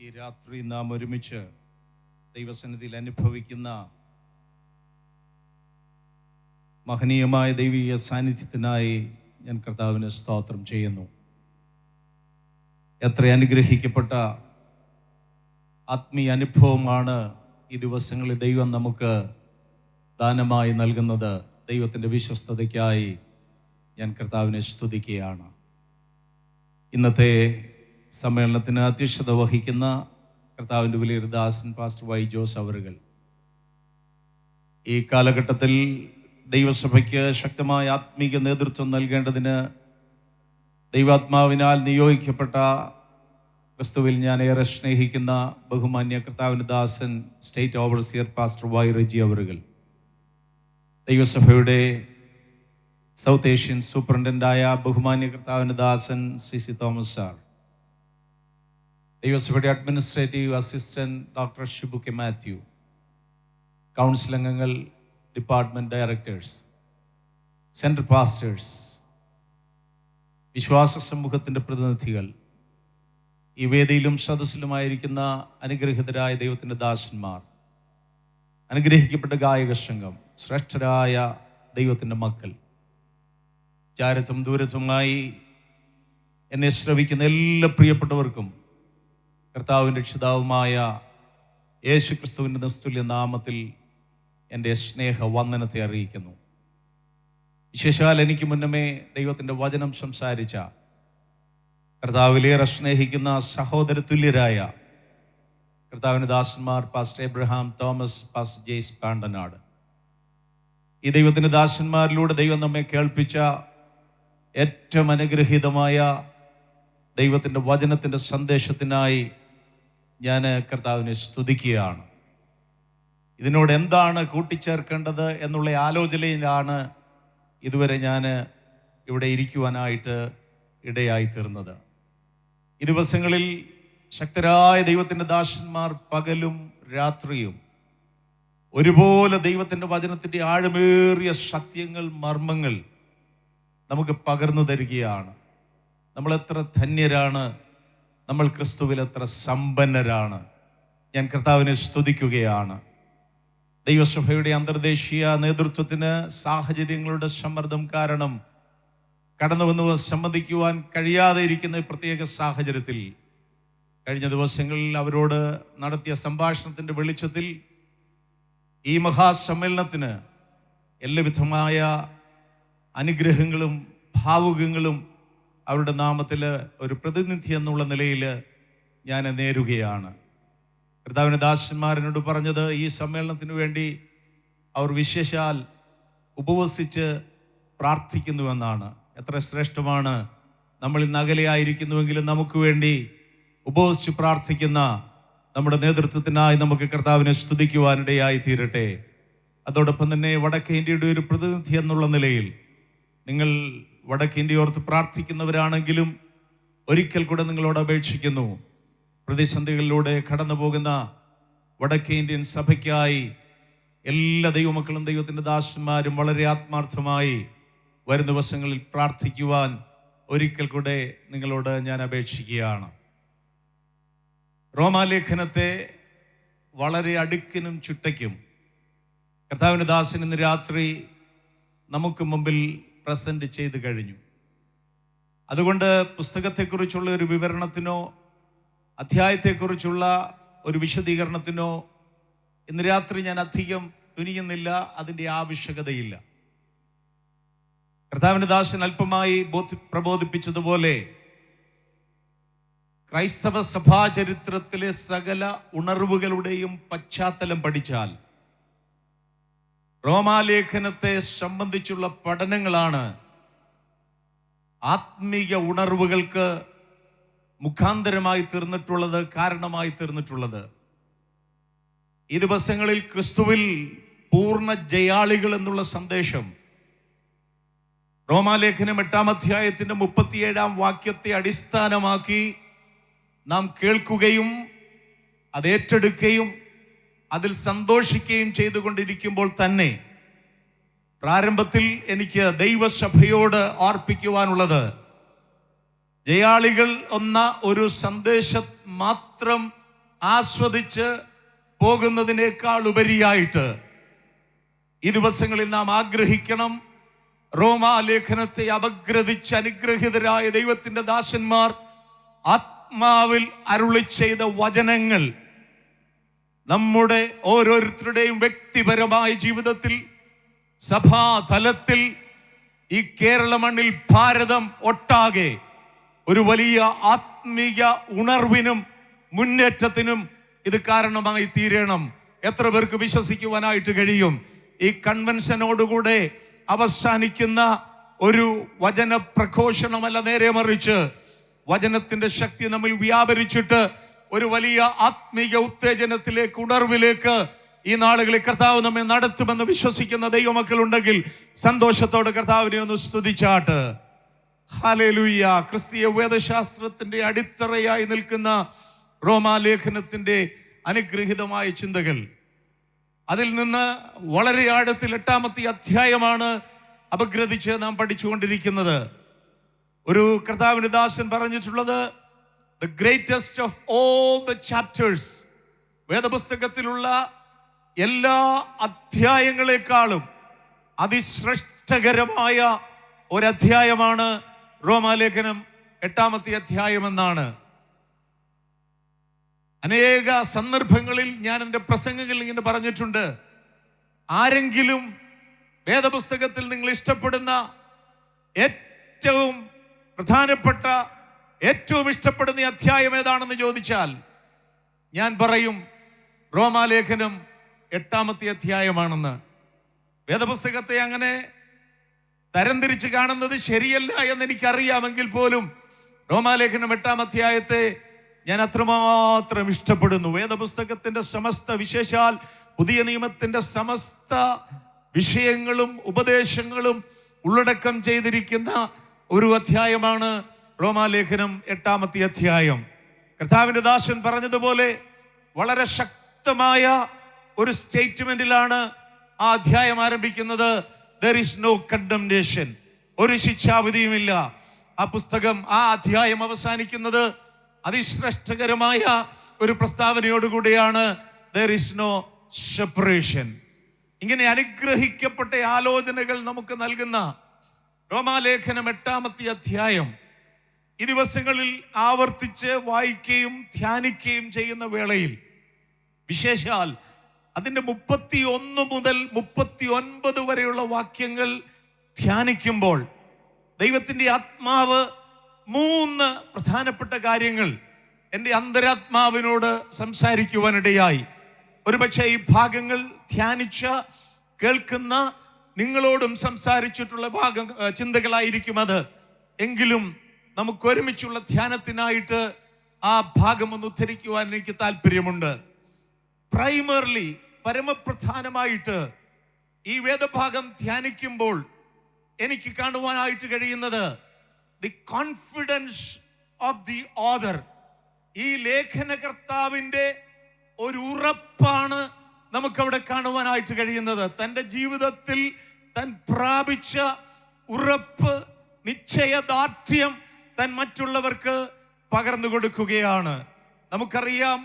ഈ രാത്രി നാം ഒരുമിച്ച് ദൈവസന്നിധിയിൽ അനുഭവിക്കുന്ന മഹനീയമായ ദൈവീയ സാന്നിധ്യത്തിനായി ഞാൻ കർത്താവിന് സ്തോത്രം ചെയ്യുന്നു. എത്ര അനുഗ്രഹിക്കപ്പെട്ട ആത്മീയ അനുഭവമാണ് ഈ ദിവസങ്ങളിൽ ദൈവം നമുക്ക് ദാനമായി നൽകുന്നത്. ദൈവത്തിൻ്റെ വിശ്വസ്തതയ്ക്കായി ഞാൻ കർത്താവിനെ സ്തുതിക്കുകയാണ്. ഇന്നത്തെ സമ്മേളനത്തിന് അധ്യക്ഷത വഹിക്കുന്ന കർത്താവിൻ്റെ വലിയൊരു ദാസൻ പാസ്റ്റർ വൈ ജോസ് അവറുകൾ ഈ കാലഘട്ടത്തിൽ ദൈവസഭയ്ക്ക് ശക്തമായ ആത്മീക നേതൃത്വം നൽകേണ്ടതിന് ദൈവാത്മാവിനാൽ നിയോഗിക്കപ്പെട്ട ക്രിസ്തുവിൽ ഞാൻ ഏറെ സ്നേഹിക്കുന്ന ബഹുമാന്യ കർത്താവിൻ്റെ ദാസൻ state overseer pastor Y Reji അവറുകൾ, ദൈവസഭയുടെ സൗത്ത് ഏഷ്യൻ സൂപ്രണ്ടൻ്റായ ബഹുമാന്യ കർത്താവിൻ്റെ ദാസൻ സി തോമസ് സാർ, ദൈവസഭയുടെ administrative assistant doctor Shibu K Mathew, council അംഗങ്ങൾ, ഡിപ്പാർട്ട്മെന്റ് ഡയറക്ടേഴ്സ്, സെൻട്രൽ പാസ്റ്റേഴ്സ്, വിശ്വാസ സമൂഹത്തിൻ്റെ പ്രതിനിധികൾ, ഈ വേദിയിലും സദസ്സിലുമായിരിക്കുന്ന അനുഗ്രഹിതരായ ദൈവത്തിൻ്റെ ദാസന്മാർ, അനുഗ്രഹിക്കപ്പെട്ട ഗായക സംഘം, ശ്രേഷ്ഠരായ ദൈവത്തിൻ്റെ മക്കൾ, ചാരത്തും ദൂരത്തുമായി എന്നെ ശ്രവിക്കുന്ന എല്ലാ പ്രിയപ്പെട്ടവർക്കും കർത്താവിൻ്റെ രക്ഷിതാവുമായ യേശു ക്രിസ്തുവിൻ്റെ നിസ്തുല്യ നാമത്തിൽ എൻ്റെ സ്നേഹ വന്ദനത്തെ അറിയിക്കുന്നു. വിശേഷാൽ എനിക്ക് മുന്നമേ ദൈവത്തിൻ്റെ വചനം സംസാരിച്ച കർത്താവിലേറെ സ്നേഹിക്കുന്ന സഹോദര തുല്യരായ കർത്താവിൻ്റെ ദാസന്മാർ പാസ്റ്റർ എബ്രഹാം തോമസ്, പാസ്റ്റർ ജെയ്സ് പാണ്ടനാട്, ഈ ദൈവത്തിൻ്റെ ദാസന്മാരിലൂടെ ദൈവം നമ്മെ കേൾപ്പിച്ച ഏറ്റവും അനുഗ്രഹീതമായ ദൈവത്തിൻ്റെ വചനത്തിൻ്റെ സന്ദേശത്തിനായി ഞാൻ കർത്താവിനെ സ്തുതിക്കുകയാണ്. ഇതിനോട് എന്താണ് കൂട്ടിച്ചേർക്കേണ്ടത് എന്നുള്ള ആലോചനയിലാണ് ഇതുവരെ ഞാൻ ഇവിടെ ഇരിക്കുവാനായിട്ട് ഇടയായി തീർന്നത്. ഈ ദിവസങ്ങളിൽ ശക്തരായ ദൈവത്തിൻ്റെ ദാസന്മാർ പകലും രാത്രിയും ഒരുപോലെ ദൈവത്തിൻ്റെ വചനത്തിൻ്റെ ആഴമേറിയ സത്യങ്ങൾ, മർമ്മങ്ങൾ നമുക്ക് പകർന്നു തരികയാണ്. നമ്മൾ എത്ര ധന്യരാണ്, നമ്മൾ ക്രിസ്തുവിൽ എത്ര സമ്പന്നരാണ്. ഞാൻ കർത്താവിനെ സ്തുതിക്കുകയാണ്. ദൈവസഭയുടെ അന്തർദേശീയ നേതൃത്വത്തിന് സാഹചര്യങ്ങളുടെ സമ്മർദ്ദം കാരണം കടന്നു വന്ന് സംബന്ധിക്കുവാൻ കഴിയാതെ ഇരിക്കുന്ന പ്രത്യേക സാഹചര്യത്തിൽ കഴിഞ്ഞ ദിവസങ്ങളിൽ അവരോട് നടത്തിയ സംഭാഷണത്തിൻ്റെ വെളിച്ചത്തിൽ ഈ മഹാസമ്മേളനത്തിന് എല്ലാവിധമായ അനുഗ്രഹങ്ങളും ഭാവുകങ്ങളും അവരുടെ നാമത്തിൽ ഒരു പ്രതിനിധി എന്നുള്ള നിലയിൽ ഞാൻ നേരുകയാണ്. കർത്താവിൻ്റെ ദാസന്മാരനോട് പറഞ്ഞത് ഈ സമ്മേളനത്തിന് വേണ്ടി അവർ വിശേഷാൽ ഉപവസിച്ച് പ്രാർത്ഥിക്കുന്നുവെന്നാണ്. എത്ര ശ്രേഷ്ഠമാണ്! നമ്മൾ ഇന്ന് അകലെയായിരിക്കുന്നുവെങ്കിലും നമുക്ക് വേണ്ടി ഉപവസിച്ച് പ്രാർത്ഥിക്കുന്ന നമ്മുടെ നേതൃത്വത്തിനായി നമുക്ക് കർത്താവിനെ സ്തുതിക്കുവാനിടയായി തീരട്ടെ. അതോടൊപ്പം തന്നെ വടക്കേ ഇന്ത്യയുടെ ഒരു പ്രതിനിധി എന്നുള്ള നിലയിൽ നിങ്ങൾ വടക്കേ ഇന്ത്യ ഓർത്ത് പ്രാർത്ഥിക്കുന്നവരാണെങ്കിലും ഒരിക്കൽ കൂടെ നിങ്ങളോട് അപേക്ഷിക്കുന്നു, പ്രതിസന്ധികളിലൂടെ കടന്നു പോകുന്ന വടക്കേ ഇന്ത്യൻ സഭയ്ക്കായി എല്ലാ ദൈവമക്കളും ദൈവത്തിൻ്റെ ദാസന്മാരും വളരെ ആത്മാർത്ഥമായി വരും ദിവസങ്ങളിൽ പ്രാർത്ഥിക്കുവാൻ ഒരിക്കൽ കൂടെ നിങ്ങളോട് ഞാൻ അപേക്ഷിക്കുകയാണ്. റോമാലേഖനത്തെ വളരെ അടുക്കിനും ചുട്ടയ്ക്കും കർത്താവിൻ്റെ ദാസൻ ഇന്ന് രാത്രി നമുക്ക് മുമ്പിൽ പ്രസന്റ് ചെയ്ത് കഴിഞ്ഞു. അതുകൊണ്ട് പുസ്തകത്തെക്കുറിച്ചുള്ള ഒരു വിവരണത്തിനോ അധ്യായത്തെക്കുറിച്ചുള്ള ഒരു വിശദീകരണത്തിനോ ഇന്ന് രാത്രി ഞാൻ അധികം തുനിയുന്നില്ല. അതിൻ്റെ ആവശ്യകതയില്ല. കർത്താവിൻ്റെ ദാസൻ അല്പമായി പ്രബോധിപ്പിച്ചതുപോലെ ക്രൈസ്തവ സഭാചരിത്രത്തിലെ സകല ഉണർവുകളുടെയും പശ്ചാത്തലം പഠിച്ചാൽ റോമാലേഖനത്തെ സംബന്ധിച്ചുള്ള പഠനങ്ങളാണ് ആത്മീയ ഉണർവുകൾക്ക് മുഖാന്തരമായി തീർന്നിട്ടുള്ളത്, കാരണമായി തീർന്നിട്ടുള്ളത്. ഈ ദിവസങ്ങളിൽ ക്രിസ്തുവിൽ പൂർണ്ണ ജയാളികൾ എന്നുള്ള സന്ദേശം റോമാലേഖനം 8-ാം അധ്യായത്തിന്റെ 37-ാം വാക്യത്തെ അടിസ്ഥാനമാക്കി നാം കേൾക്കുകയും അത് ഏറ്റെടുക്കുകയും അതിൽ സന്തോഷിക്കുകയും ചെയ്തുകൊണ്ടിരിക്കുമ്പോൾ തന്നെ പ്രാരംഭത്തിൽ എനിക്ക് ദൈവസഭയോട് ഓർപ്പിക്കുവാനുള്ളത്, ജയാളികൾ എന്ന ഒരു സന്ദേശം മാത്രം ആസ്വദിച്ച് പോകുന്നതിനേക്കാൾ ഉപരിയായിട്ട് ഈ ദിവസങ്ങളിൽ നാം ആഗ്രഹിക്കണം. റോമാലേഖനത്തെ അപഗ്രഥിച്ച് അനുഗ്രഹീതരായ ദൈവത്തിന്റെ ദാസന്മാർ ആത്മാവിൽ അരുളി ചെയ്ത വചനങ്ങൾ നമ്മുടെ ഓരോരുത്തരുടെയും വ്യക്തിപരമായ ജീവിതത്തിൽ, സഭാതലത്തിൽ, ഈ കേരള മണ്ണിൽ, ഭാരതം ഒട്ടാകെ ഒരു വലിയ ആത്മീയ ഉണർവിനും മുന്നേറ്റത്തിനും ഇത് കാരണമായി തീരണം. എത്ര പേർക്ക് വിശ്വസിക്കുവാനായിട്ട് കഴിയും? ഈ കൺവെൻഷനോടുകൂടെ അവസാനിക്കുന്ന ഒരു വചന പ്രഘോഷണമല്ല, നേരെ മറിച്ച് വചനത്തിന്റെ ശക്തി നമ്മിൽ വ്യാപരിച്ചിട്ട് ഒരു വലിയ ആത്മീയ ഉത്തേജനത്തിലേക്ക്, ഉണർവിലേക്ക് ഈ നാളുകളിൽ കർത്താവ് നമ്മെ നടത്തുമെന്ന് വിശ്വസിക്കുന്ന ദൈവമക്കൾ ഉണ്ടെങ്കിൽ സന്തോഷത്തോടെ കർത്താവിനെ ഒന്ന് സ്തുതിച്ചാട്ട്. ഹല്ലേലൂയ. ക്രിസ്തീയ വേദശാസ്ത്രത്തിന്റെ അടിത്തറയായി നിൽക്കുന്ന റോമാലേഖനത്തിന്റെ അനുഗ്രഹീതമായ ചിന്തകൾ, അതിൽ നിന്ന് വളരെ ആഴത്തിൽ 8-ാമത്തെ അധ്യായമാണ് അപഗ്രഥിച്ച് നാം പഠിച്ചുകൊണ്ടിരിക്കുന്നത്. ഒരു കർത്താവിന്റെ ദാസൻ പറഞ്ഞിട്ടുള്ളത്, the greatest of all the chapters, വേദപുസ്തകത്തിലുള്ള എല്ലാ അധ്യായങ്ങളെക്കാളും അതിശ്രേഷ്ഠകരമായ ഒരധ്യായമാണ് റോമാലേഖനം 8-ാമത്തെ അധ്യായമെന്നാണ്. അനേക സന്ദർഭങ്ങളിൽ ഞാൻ എൻ്റെ പ്രസംഗങ്ങളിൽ ഇങ്ങനെ പറഞ്ഞിട്ടുണ്ട്, ആരെങ്കിലും വേദപുസ്തകത്തിൽ നിങ്ങൾ ഇഷ്ടപ്പെടുന്ന ഏറ്റവും പ്രധാനപ്പെട്ട, ഏറ്റവും ഇഷ്ടപ്പെടുന്ന അധ്യായം ഏതാണെന്ന് ചോദിച്ചാൽ ഞാൻ പറയും റോമാലേഖനം 8-ാമത്തെ അധ്യായമാണെന്ന്. വേദപുസ്തകത്തെ അങ്ങനെ തരംതിരിച്ച് കാണുന്നത് ശരിയല്ല എന്ന് എനിക്കറിയാമെങ്കിൽ പോലും റോമാലേഖനം 8-ാം അധ്യായത്തെ ഞാൻ അത്രമാത്രം ഇഷ്ടപ്പെടുന്നു. വേദപുസ്തകത്തിന്റെ സമസ്ത, വിശേഷാൽ പുതിയ നിയമത്തിന്റെ സമസ്ത വിഷയങ്ങളും ഉപദേശങ്ങളും ഉള്ളടക്കം ചെയ്തിരിക്കുന്ന ഒരു അധ്യായമാണ് റോമാലേഖനം 8-ാമത്തെ അധ്യായം. കർത്താവിന്റെ ദാസൻ പറഞ്ഞതുപോലെ വളരെ ശക്തമായ ഒരു സ്റ്റേറ്റ്മെന്റിലാണ് ആ അധ്യായം ആരംഭിക്കുന്നത്. There is no condemnation. ഒരു ശിക്ഷാവിധിയുമില്ല. ആ പുസ്തകം, ആ അധ്യായം അവസാനിക്കുന്നത് അതിശ്രേഷ്ഠകരമായ ഒരു പ്രസ്താവനയോടുകൂടിയാണ്. There is no separation. ഇങ്ങനെ അനുഗ്രഹിക്കപ്പെട്ട ആലോചനകൾ നമുക്ക് നൽകുന്ന റോമാലേഖനം 8-ാമത്തെ അധ്യായം ഈ ദിവസങ്ങളിൽ ആവർത്തിച്ച് വായിക്കുകയും ധ്യാനിക്കുകയും ചെയ്യുന്ന വേളയിൽ, വിശേഷാൽ അതിൻ്റെ 31 മുതൽ 39 വരെയുള്ള വാക്യങ്ങൾ ധ്യാനിക്കുമ്പോൾ ദൈവത്തിൻ്റെ ആത്മാവ് 3 പ്രധാനപ്പെട്ട കാര്യങ്ങൾ എൻ്റെ അന്തരാത്മാവിനോട് സംസാരിക്കുവാനിടയായി. ഒരുപക്ഷെ ഈ ഭാഗങ്ങൾ ധ്യാനിച്ച കേൾക്കുന്ന നിങ്ങളോടും സംസാരിച്ചിട്ടുള്ള ചിന്തകളായിരിക്കും അത്. എങ്കിലും നമുക്ക് ഒരുമിച്ചുള്ള ധ്യാനത്തിനായിട്ട് ആ ഭാഗം ഒന്ന് ഉദ്ധരിക്കുവാൻ എനിക്ക് താല്പര്യമുണ്ട്. പ്രൈമർലി, പരമപ്രധാനമായിട്ട് ഈ വേദഭാഗം ധ്യാനിക്കുമ്പോൾ എനിക്ക് കാണുവാനായിട്ട് കഴിയുന്നത് the confidence of the author. ഈ ലേഖനകർത്താവിന്റെ ഒരു ഉറപ്പാണ് നമുക്കവിടെ കാണുവാനായിട്ട് കഴിയുന്നത്. തൻ്റെ ജീവിതത്തിൽ താൻ പ്രാപിച്ച ഉറപ്പ്, നിശ്ചയദാർഢ്യം താൻ മറ്റുള്ളവർക്ക് പകർന്നു കൊടുക്കുകയാണ്. നമുക്കറിയാം,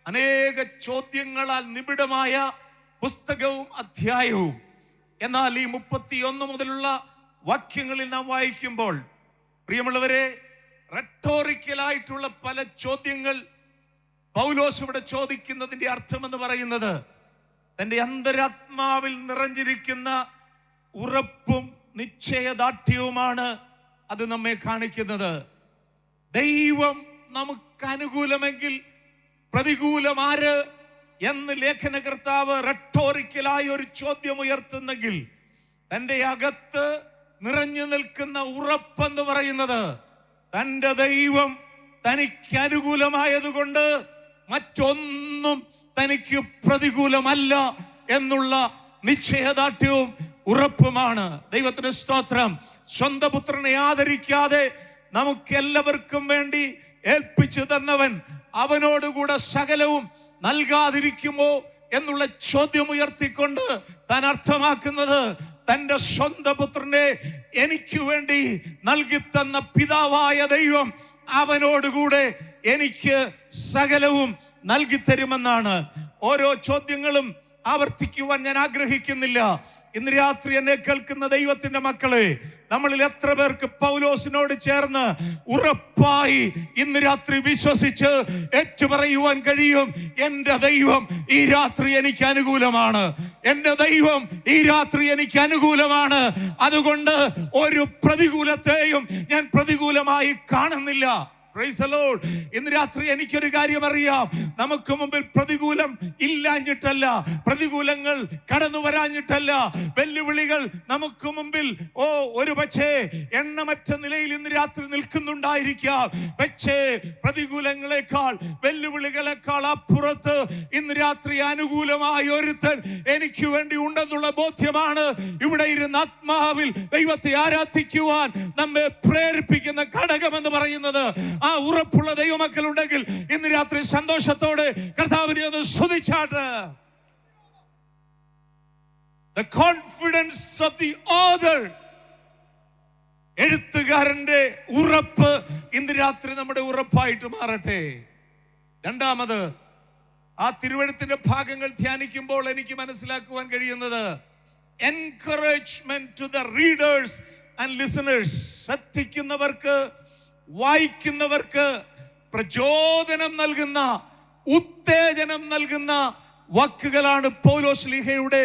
അനേക ചോദ്യങ്ങളാൽ നിബിഡമായ പുസ്തകവും അധ്യായവും. എന്നാൽ ഈ 31 മുതലുള്ള വാക്യങ്ങളിൽ നാം വായിക്കുമ്പോൾ, പ്രിയമുള്ളവരെ, റെട്ടോറിക്കലായിട്ടുള്ള പല ചോദ്യങ്ങൾ പൗലോസ് ഇവിടെ ചോദിക്കുന്നതിന്റെ അർത്ഥം എന്ന് പറയുന്നത് തൻ്റെ അന്തരാത്മാവിൽ നിറഞ്ഞിരിക്കുന്ന ഉറപ്പും നിശ്ചയദാർഢ്യവുമാണ് അത് നമ്മെ കാണിക്കുന്നത്. ദൈവം നമുക്ക് അനുകൂലമെങ്കിൽ പ്രതികൂലമാര് എന്ന് ലേഖനകർത്താവ് റെട്ടോറിക്കലായി ഒരു ചോദ്യം ഉയർത്തുന്നെങ്കിൽ, തൻ്റെ അകത്ത് നിറഞ്ഞു നിൽക്കുന്ന ഉറപ്പെന്ന് പറയുന്നത് തൻ്റെ ദൈവം തനിക്ക് അനുകൂലമായതുകൊണ്ട് മറ്റൊന്നും തനിക്ക് പ്രതികൂലമല്ല എന്നുള്ള നിശ്ചയദാർഢ്യവും ഉറപ്പുമാണ്. ദൈവത്തിന് സ്തോത്രം. സ്വന്തം പുത്രനെ ആദരിക്കാതെ നമുക്കെല്ലാവർക്കും വേണ്ടി ഏൽപ്പിച്ചു തന്നവൻ അവനോടുകൂടെ സകലവും നൽകാതിരിക്കുമോ എന്നുള്ള ചോദ്യം ഉയർത്തിക്കൊണ്ട് താൻ അർത്ഥമാക്കുന്നത്, തൻ്റെ സ്വന്തം പുത്രനെ എനിക്ക് വേണ്ടി നൽകി തന്ന പിതാവായ ദൈവം അവനോടുകൂടെ എനിക്ക് സകലവും നൽകി തരുമെന്നാണ്. ഓരോ ചോദ്യങ്ങളും ആവർത്തിക്കുവാൻ ഞാൻ ആഗ്രഹിക്കുന്നില്ല. ഇന്ന് രാത്രി എന്നെ കേൾക്കുന്ന ദൈവത്തിന്റെ മക്കളെ, നമ്മളിൽ എത്ര പേർക്ക് പൗലോസിനോട് ചേർന്ന് ഉറപ്പായി ഇന്ന് രാത്രി വിശ്വസിച്ച് ഏറ്റുപറയുവാൻ കഴിയും, എന്റെ ദൈവം ഈ രാത്രി എനിക്ക് അനുകൂലമാണ്, എന്റെ ദൈവം ഈ രാത്രി എനിക്ക് അനുകൂലമാണ്, അതുകൊണ്ട് ഒരു പ്രതികൂലത്തെയും ഞാൻ പ്രതികൂലമായി കാണുന്നില്ല. Praise the Lord. ഇന്ന് രാത്രി എനിക്കൊരു കാര്യം അറിയാം, നമുക്ക് മുമ്പിൽ പ്രതികൂലം ഇല്ലാഞ്ഞിട്ടല്ല, പ്രതികൂലങ്ങൾ കടന്നു വരാഞ്ഞിട്ടല്ല, വെല്ലുവിളികൾ നമുക്ക് മുമ്പിൽ ഒരു പക്ഷേ എണ്ണമറ്റ നിലയിൽ ഇന്ന് രാത്രി നിൽക്കുന്നുണ്ടായിരിക്കാം. പക്ഷേ പ്രതികൂലങ്ങളെക്കാൾ വെല്ലുവിളികളെക്കാൾ അപ്പുറത്ത് ഇന്ന് രാത്രി അനുകൂലമായ ഒരുത്തൻ എനിക്ക് വേണ്ടി ഉണ്ടെന്നുള്ള ബോധ്യമാണ് ഇവിടെ ഇരുന്ന് ആത്മാവിൽ ദൈവത്തെ ആരാധിക്കുവാൻ നമ്മെ പ്രേരിപ്പിക്കുന്ന ഘടകം എന്ന് പറയുന്നത്. ആ ഉറപ്പുള്ള ദൈവമക്കൾ ഉണ്ടെങ്കിൽ ഇന്ന് രാത്രി സന്തോഷത്തോടെ കർത്താവിനെ ഒന്ന് സ്തുതിച്ചാട്ട്. The confidence of the author, എഴുത്തുകാരന്റെ ഉറപ്പ് ഇന്ന് രാത്രി നമ്മുടെ ഉറപ്പായിട്ട് മാറട്ടെ. രണ്ടാമത്, ആ തിരുവെഴുത്തിന്റെ ഭാഗങ്ങൾ ധ്യാനിക്കുമ്പോൾ എനിക്ക് മനസ്സിലാക്കുവാൻ കഴിയുന്നത് encouragement to the readers and listeners. ശ്രദ്ധിക്കുന്നവർക്ക്, വായിക്കുന്നവർക്ക് പ്രചോദനം നൽകുന്ന, ഉത്തേജനം നൽകുന്ന വാക്കുകളാണ് പൗലോസ് ശ്ലീഹയുടെ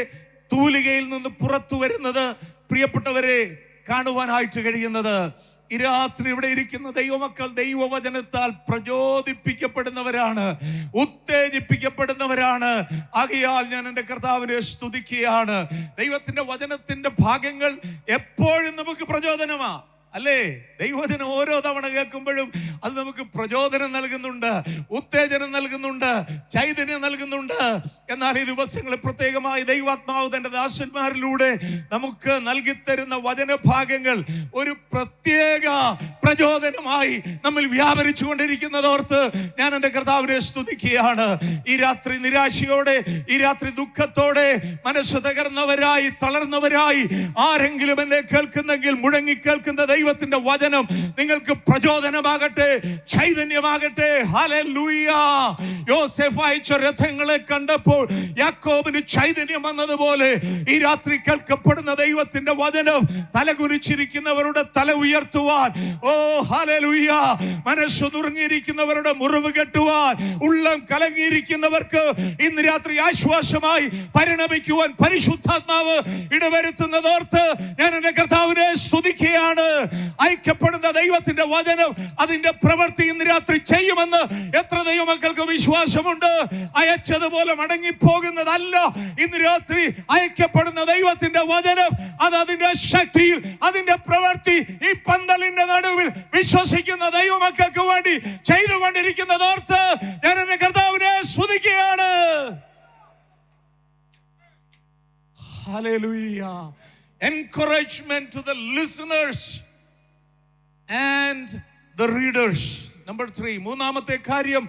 തൂലികയിൽ നിന്ന് പുറത്തു വരുന്നത്. പ്രിയപ്പെട്ടവരെ, കാണുവാനായിട്ട് കഴിയുന്നത് ഈ രാത്രി ഇവിടെ ഇരിക്കുന്ന ദൈവമക്കൾ ദൈവവചനത്താൽ പ്രചോദിപ്പിക്കപ്പെടുന്നവരാണ്, ഉത്തേജിപ്പിക്കപ്പെടുന്നവരാണ്. ആകയാൽ ഞാൻ എൻ്റെ കർത്താവിനെ സ്തുതിക്കുകയാണ്. ദൈവത്തിന്റെ വചനത്തിന്റെ ഭാഗങ്ങൾ എപ്പോഴും നമുക്ക് പ്രചോദനമാ, അല്ലേ? ദൈവവചനം ഓരോ തവണ കേൾക്കുമ്പോഴും അത് നമുക്ക് പ്രചോദനം നൽകുന്നുണ്ട്, ഉത്തേജനം നൽകുന്നുണ്ട്, ചൈതന്യം നൽകുന്നുണ്ട്. എന്നാൽ ഈ ദിവസങ്ങളിൽ പ്രത്യേകമായി ദൈവാത്മാവ് തന്റെ ദാസന്മാരിലൂടെ നമുക്ക് നൽകിത്തരുന്ന വചനഭാഗങ്ങൾ ഒരു പ്രത്യേക പ്രചോദനമായി നമ്മൾ വ്യാപരിച്ചു കൊണ്ടിരിക്കുന്നതോർത്ത് ഞാൻ എൻ്റെ കർത്താവിനെ സ്തുതിക്കുകയാണ്. ഈ രാത്രി നിരാശയോടെ, ഈ രാത്രി ദുഃഖത്തോടെ, മനസ്സ് തകർന്നവരായി, തളർന്നവരായി ആരെങ്കിലും എന്നെ കേൾക്കുന്നെങ്കിൽ മുഴങ്ങി കേൾക്കുന്ന ദൈവത്തിന്റെ വചനം നിങ്ങൾക്ക് പ്രചോദനമാകട്ടെ, ചൈതന്യമാകട്ടെ. ഹല്ലേലൂയ. യോസേഫ് അയച്ച രഥങ്ങളെ കണ്ടപ്പോൾ യാക്കോബിന് ചൈതന്യം വന്നതുപോലെ ഈ രാത്രി കേൾക്കപ്പെടുന്ന ദൈവത്തിന്റെ വചനം തലകുനിച്ചിരിക്കുന്നവരുടെ തല ഉയർത്തുവാൻ, ഹല്ലേലൂയ, മനസ്സ് നുറുങ്ങിയിരിക്കുന്നവരുടെ മുറിവ് കെട്ടുവാൻ, ഉള്ളം കലങ്ങിയിരിക്കുന്നവർക്ക് ഇന്ന് രാത്രി ആശ്വാസമായി പരിണമിക്കുവാൻ പരിശുദ്ധാത്മാവ് ഇടവരുത്തുന്നതോർത്ത് ഞാൻ എൻ്റെ കർത്താവിനെ സ്തുതിക്കുകയാണ്. ഐക്യപ്പെടുന്ന ദൈവത്തിന്റെ വചനം അതിന്റെ പ്രവൃത്തി ഇന്ന് രാത്രി ചെയ്യുമെന്ന് എത്ര ദൈവമക്കൾക്ക് വിശ്വാസമുണ്ട്? അയച്ചതുപോലെ മടങ്ങിപ്പോകുന്നതല്ല ഇന്ന് രാത്രി ഐക്യപ്പെടുന്ന ദൈവത്തിന്റെ വചനം. അത് അതിന്റെ ശക്തിയിൽ, അതിന്റെ പ്രവൃത്തി ഈ പന്തലിന്റെ നടുവിൽ വിശ്വസിക്കുന്ന ദൈവമക്കൾക്ക് വേണ്ടി ചെയ്തുകൊണ്ടിരിക്കുന്നതോർത്ത് ഞാൻ എന്റെ കർത്താവിനെ സ്തുതിക്കുകയാണ്. Hallelujah. Encouragement to the listeners and the readers. Number 3, മൂന്നാമത്തെ കാര്യം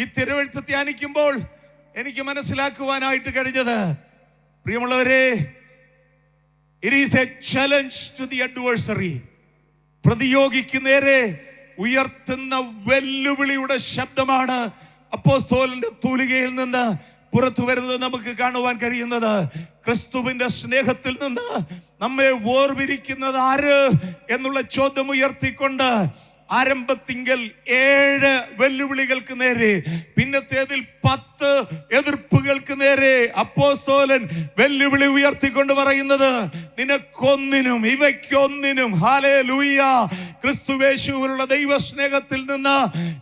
ഈ തിരുവെഴുത്ത് ധ്യാനിക്കുമ്പോൾ എനിക്ക് മനസ്സിലാക്കുവാനായിട്ട് കഴിഞ്ഞത്, പ്രിയമുള്ളവരെ, it is a challenge to the adversary. പ്രതിയോഗിക്ക് നേരെ ഉയർത്തുന്ന വെല്ലുവിളിയുടെ ശബ്ദമാണ് അപ്പോസ്തലന്റെ തൂലികയിൽ നിന്ന് പുറത്തു വരുന്നത് നമുക്ക് കാണുവാൻ കഴിയുന്നത്. ക്രിസ്തുവിന്റെ സ്നേഹത്തിൽ നിന്ന് നമ്മെ വേർപിരിക്കുന്നത് ആര് എന്നുള്ള ചോദ്യം ഉയർത്തിക്കൊണ്ട് ആരംഭത്തിങ്കൽ 7 വെല്ലുവിളികൾക്ക് നേരെ, പിന്നത്തേതിൽ 10 എതിർപ്പുകൾക്ക് നേരെ അപ്പോസ്തലൻ വെല്ലുവിളി ഉയർത്തിക്കൊണ്ട് പറയുന്നത്, നിനക്കൊന്നിനും, ഇവയ്ക്കൊന്നിനും, ഹല്ലേലൂയ, ക്രിസ്തുയേശുവിലുള്ള ദൈവസ്നേഹത്തിൽ നിന്ന്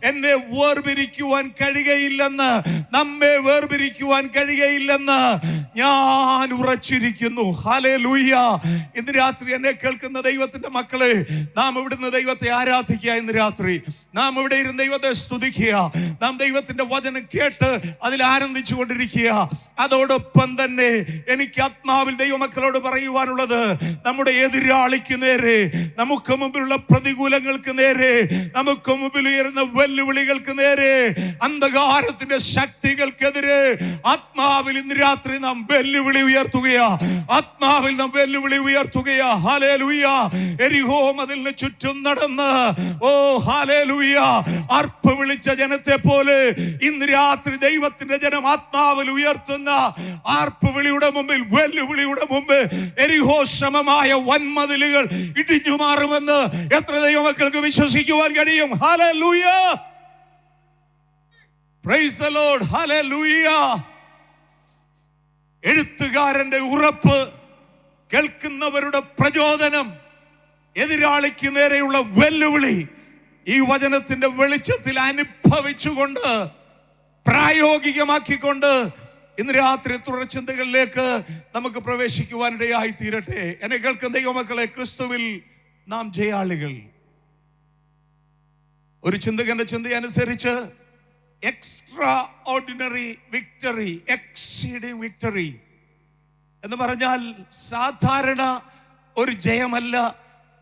എന്നെ വേർപിരിക്കുവാൻ കഴിയുകയില്ലെന്ന്, നമ്മെ വേർപിരിക്കുവാൻ കഴിയുകയില്ലെന്ന് ഞാൻ ഉറച്ചിരിക്കുന്നു. ഹല്ലേലൂയ. ഇന്ന് രാത്രി എന്നെ കേൾക്കുന്ന ദൈവത്തിന്റെ മക്കളെ, നാം ഇവിടുന്ന് ദൈവത്തെ ആരാധിക്കുക. ഇന്ന് രാത്രി നാം ഇവിടെ ഇരുന്ന് ദൈവത്തെ സ്തുതിക്കുക, നാം ദൈവത്തിന്റെ വചനം കേട്ട് അതിൽ ആനന്ദിച്ചു കൊണ്ടിരിക്കുക. അതോടൊപ്പം തന്നെ എനിക്ക് ആത്മാവിൽ ദൈവമക്കളോട് പറയുവാനുള്ളത്, നമ്മുടെ എതിരാളിക്ക് നേരെ, നമുക്ക് മുമ്പിലുള്ള പ്രതികൂലങ്ങൾക്ക് നേരെ, നമുക്ക് മുമ്പിൽ ഉയരുന്ന വെല്ലുവിളികൾക്ക് നേരെ, അന്ധകാരത്തിന്റെ ശക്തികൾക്കെതിരെ ആത്മാവിൽ ഇന്ന് രാത്രി നാം വെല്ലുവിളി ഉയർത്തുകയാ. ആത്മാവിൽ നാം വെല്ലുവിളി ഉയർത്തുകയാ. ഹല്ലേലൂയ. എരിഹോ മതിലിന് ചുറ്റും നടന്ന്, ഹല്ലേലൂയ, ഹല്ലേലൂയ. അർപ്പ് വിളിച്ച ജനത്തെ പോലെ ഇന്ന് രാത്രി ദൈവത്തിന്റെ ജനം ആത്മാവിൽ ഉയർത്തുന്ന ആർപ്പ് വിളിയുടെ മുമ്പിൽ, വെല്ലുവിളിയുടെ മുമ്പ് എരിഹോ സമമായ വൻമതിലുകൾ ഇടിഞ്ഞു മാറുമെന്ന് എത്ര ദൈവമക്കൾക്ക് വിശ്വസിക്കുവാൻ കഴിയും? Hallelujah, praise the Lord, hallelujah. എഴുത്തുകാരന്റെ ഉറപ്പ്, കേൾക്കുന്നവരുടെ പ്രചോദനം, എതിരാളിക്ക് നേരെയുള്ള വെല്ലുവിളി ഈ വചനത്തിന്റെ വെളിച്ചത്തിൽ അനുഭവിച്ചുകൊണ്ട് പ്രായോഗികമാക്കിക്കൊണ്ട് ഇന്ന് രാത്രി തുടർചിന്തകളിലേക്ക് നമുക്ക് പ്രവേശിക്കുവാനിടയായി തീരട്ടെ. എന്നെ കേൾക്കുന്ന ദൈവമക്കളെ, ക്രിസ്തുവിൽ നാം ജയാളികൾ. ഒരു ചിന്തകന്റെ ചിന്തയനുസരിച്ച് extraordinary victory, exceeding victory എന്ന് പറഞ്ഞാൽ സാധാരണ ഒരു ജയമല്ല.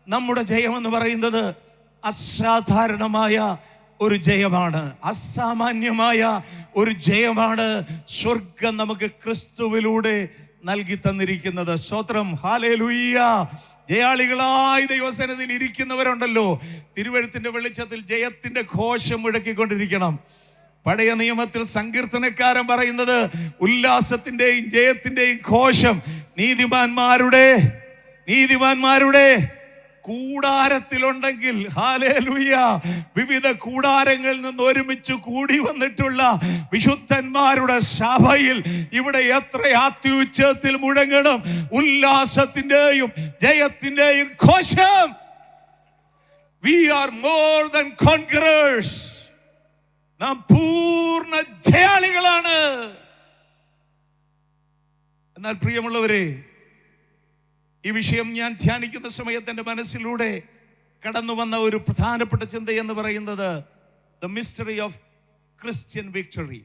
നമ്മുടെ ജയം എന്ന് പറയുന്നത് അസാധാരണമായ ഒരു ജയമാണ്, അസാമാന്യമായ ഒരു ജയമാണ് സ്വർഗം നമുക്ക് ക്രിസ്തുവിലൂടെ നൽകി തന്നിരിക്കുന്നത്. സ്തോത്രം, ഹല്ലേലൂയ. ജയാളികളായി ദൈവസന്നിധിയിൽ ഇരിക്കുന്നവരുണ്ടല്ലോ, തിരുവെഴുത്തിന്റെ വെളിച്ചത്തിൽ ജയത്തിന്റെ ഘോഷം മുഴക്കിക്കൊണ്ടിരിക്കണം. പഴയ നിയമത്തിൽ സങ്കീർത്തനക്കാരൻ പറയുന്നത് ഉല്ലാസത്തിന്റെയും ജയത്തിന്റെയും ഘോഷം നീതിമാന്മാരുടെ കൂടാരത്തിലുണ്ടെങ്കിൽ, ഹല്ലേലൂയ, വിവിധ കൂടാരങ്ങളിൽ നിന്ന് ഒരുമിച്ച് കൂടി വന്നിട്ടുള്ള വിശുദ്ധന്മാരുടെ സഭയിൽ ഇവിടെ എത്ര അത്യുച്ചത്തിൽ മുഴങ്ങണം ഉല്ലാസത്തിന്റെയും ജയത്തിന്റെയും ഘോഷം. We are more than conquerors. നാം പൂർണ്ണ ജയാളികളാണ്. എന്നാൽ പ്രിയമുള്ളവരെ, ഈ വിഷയം ഞാൻ ധ്യാനിക്കുന്ന സമയത്ത് എൻ്റെ മനസ്സിലൂടെ കടന്നു വന്ന ഒരു പ്രധാനപ്പെട്ട ചിന്ത എന്ന് പറയുന്നത് the mystery of Christian victory.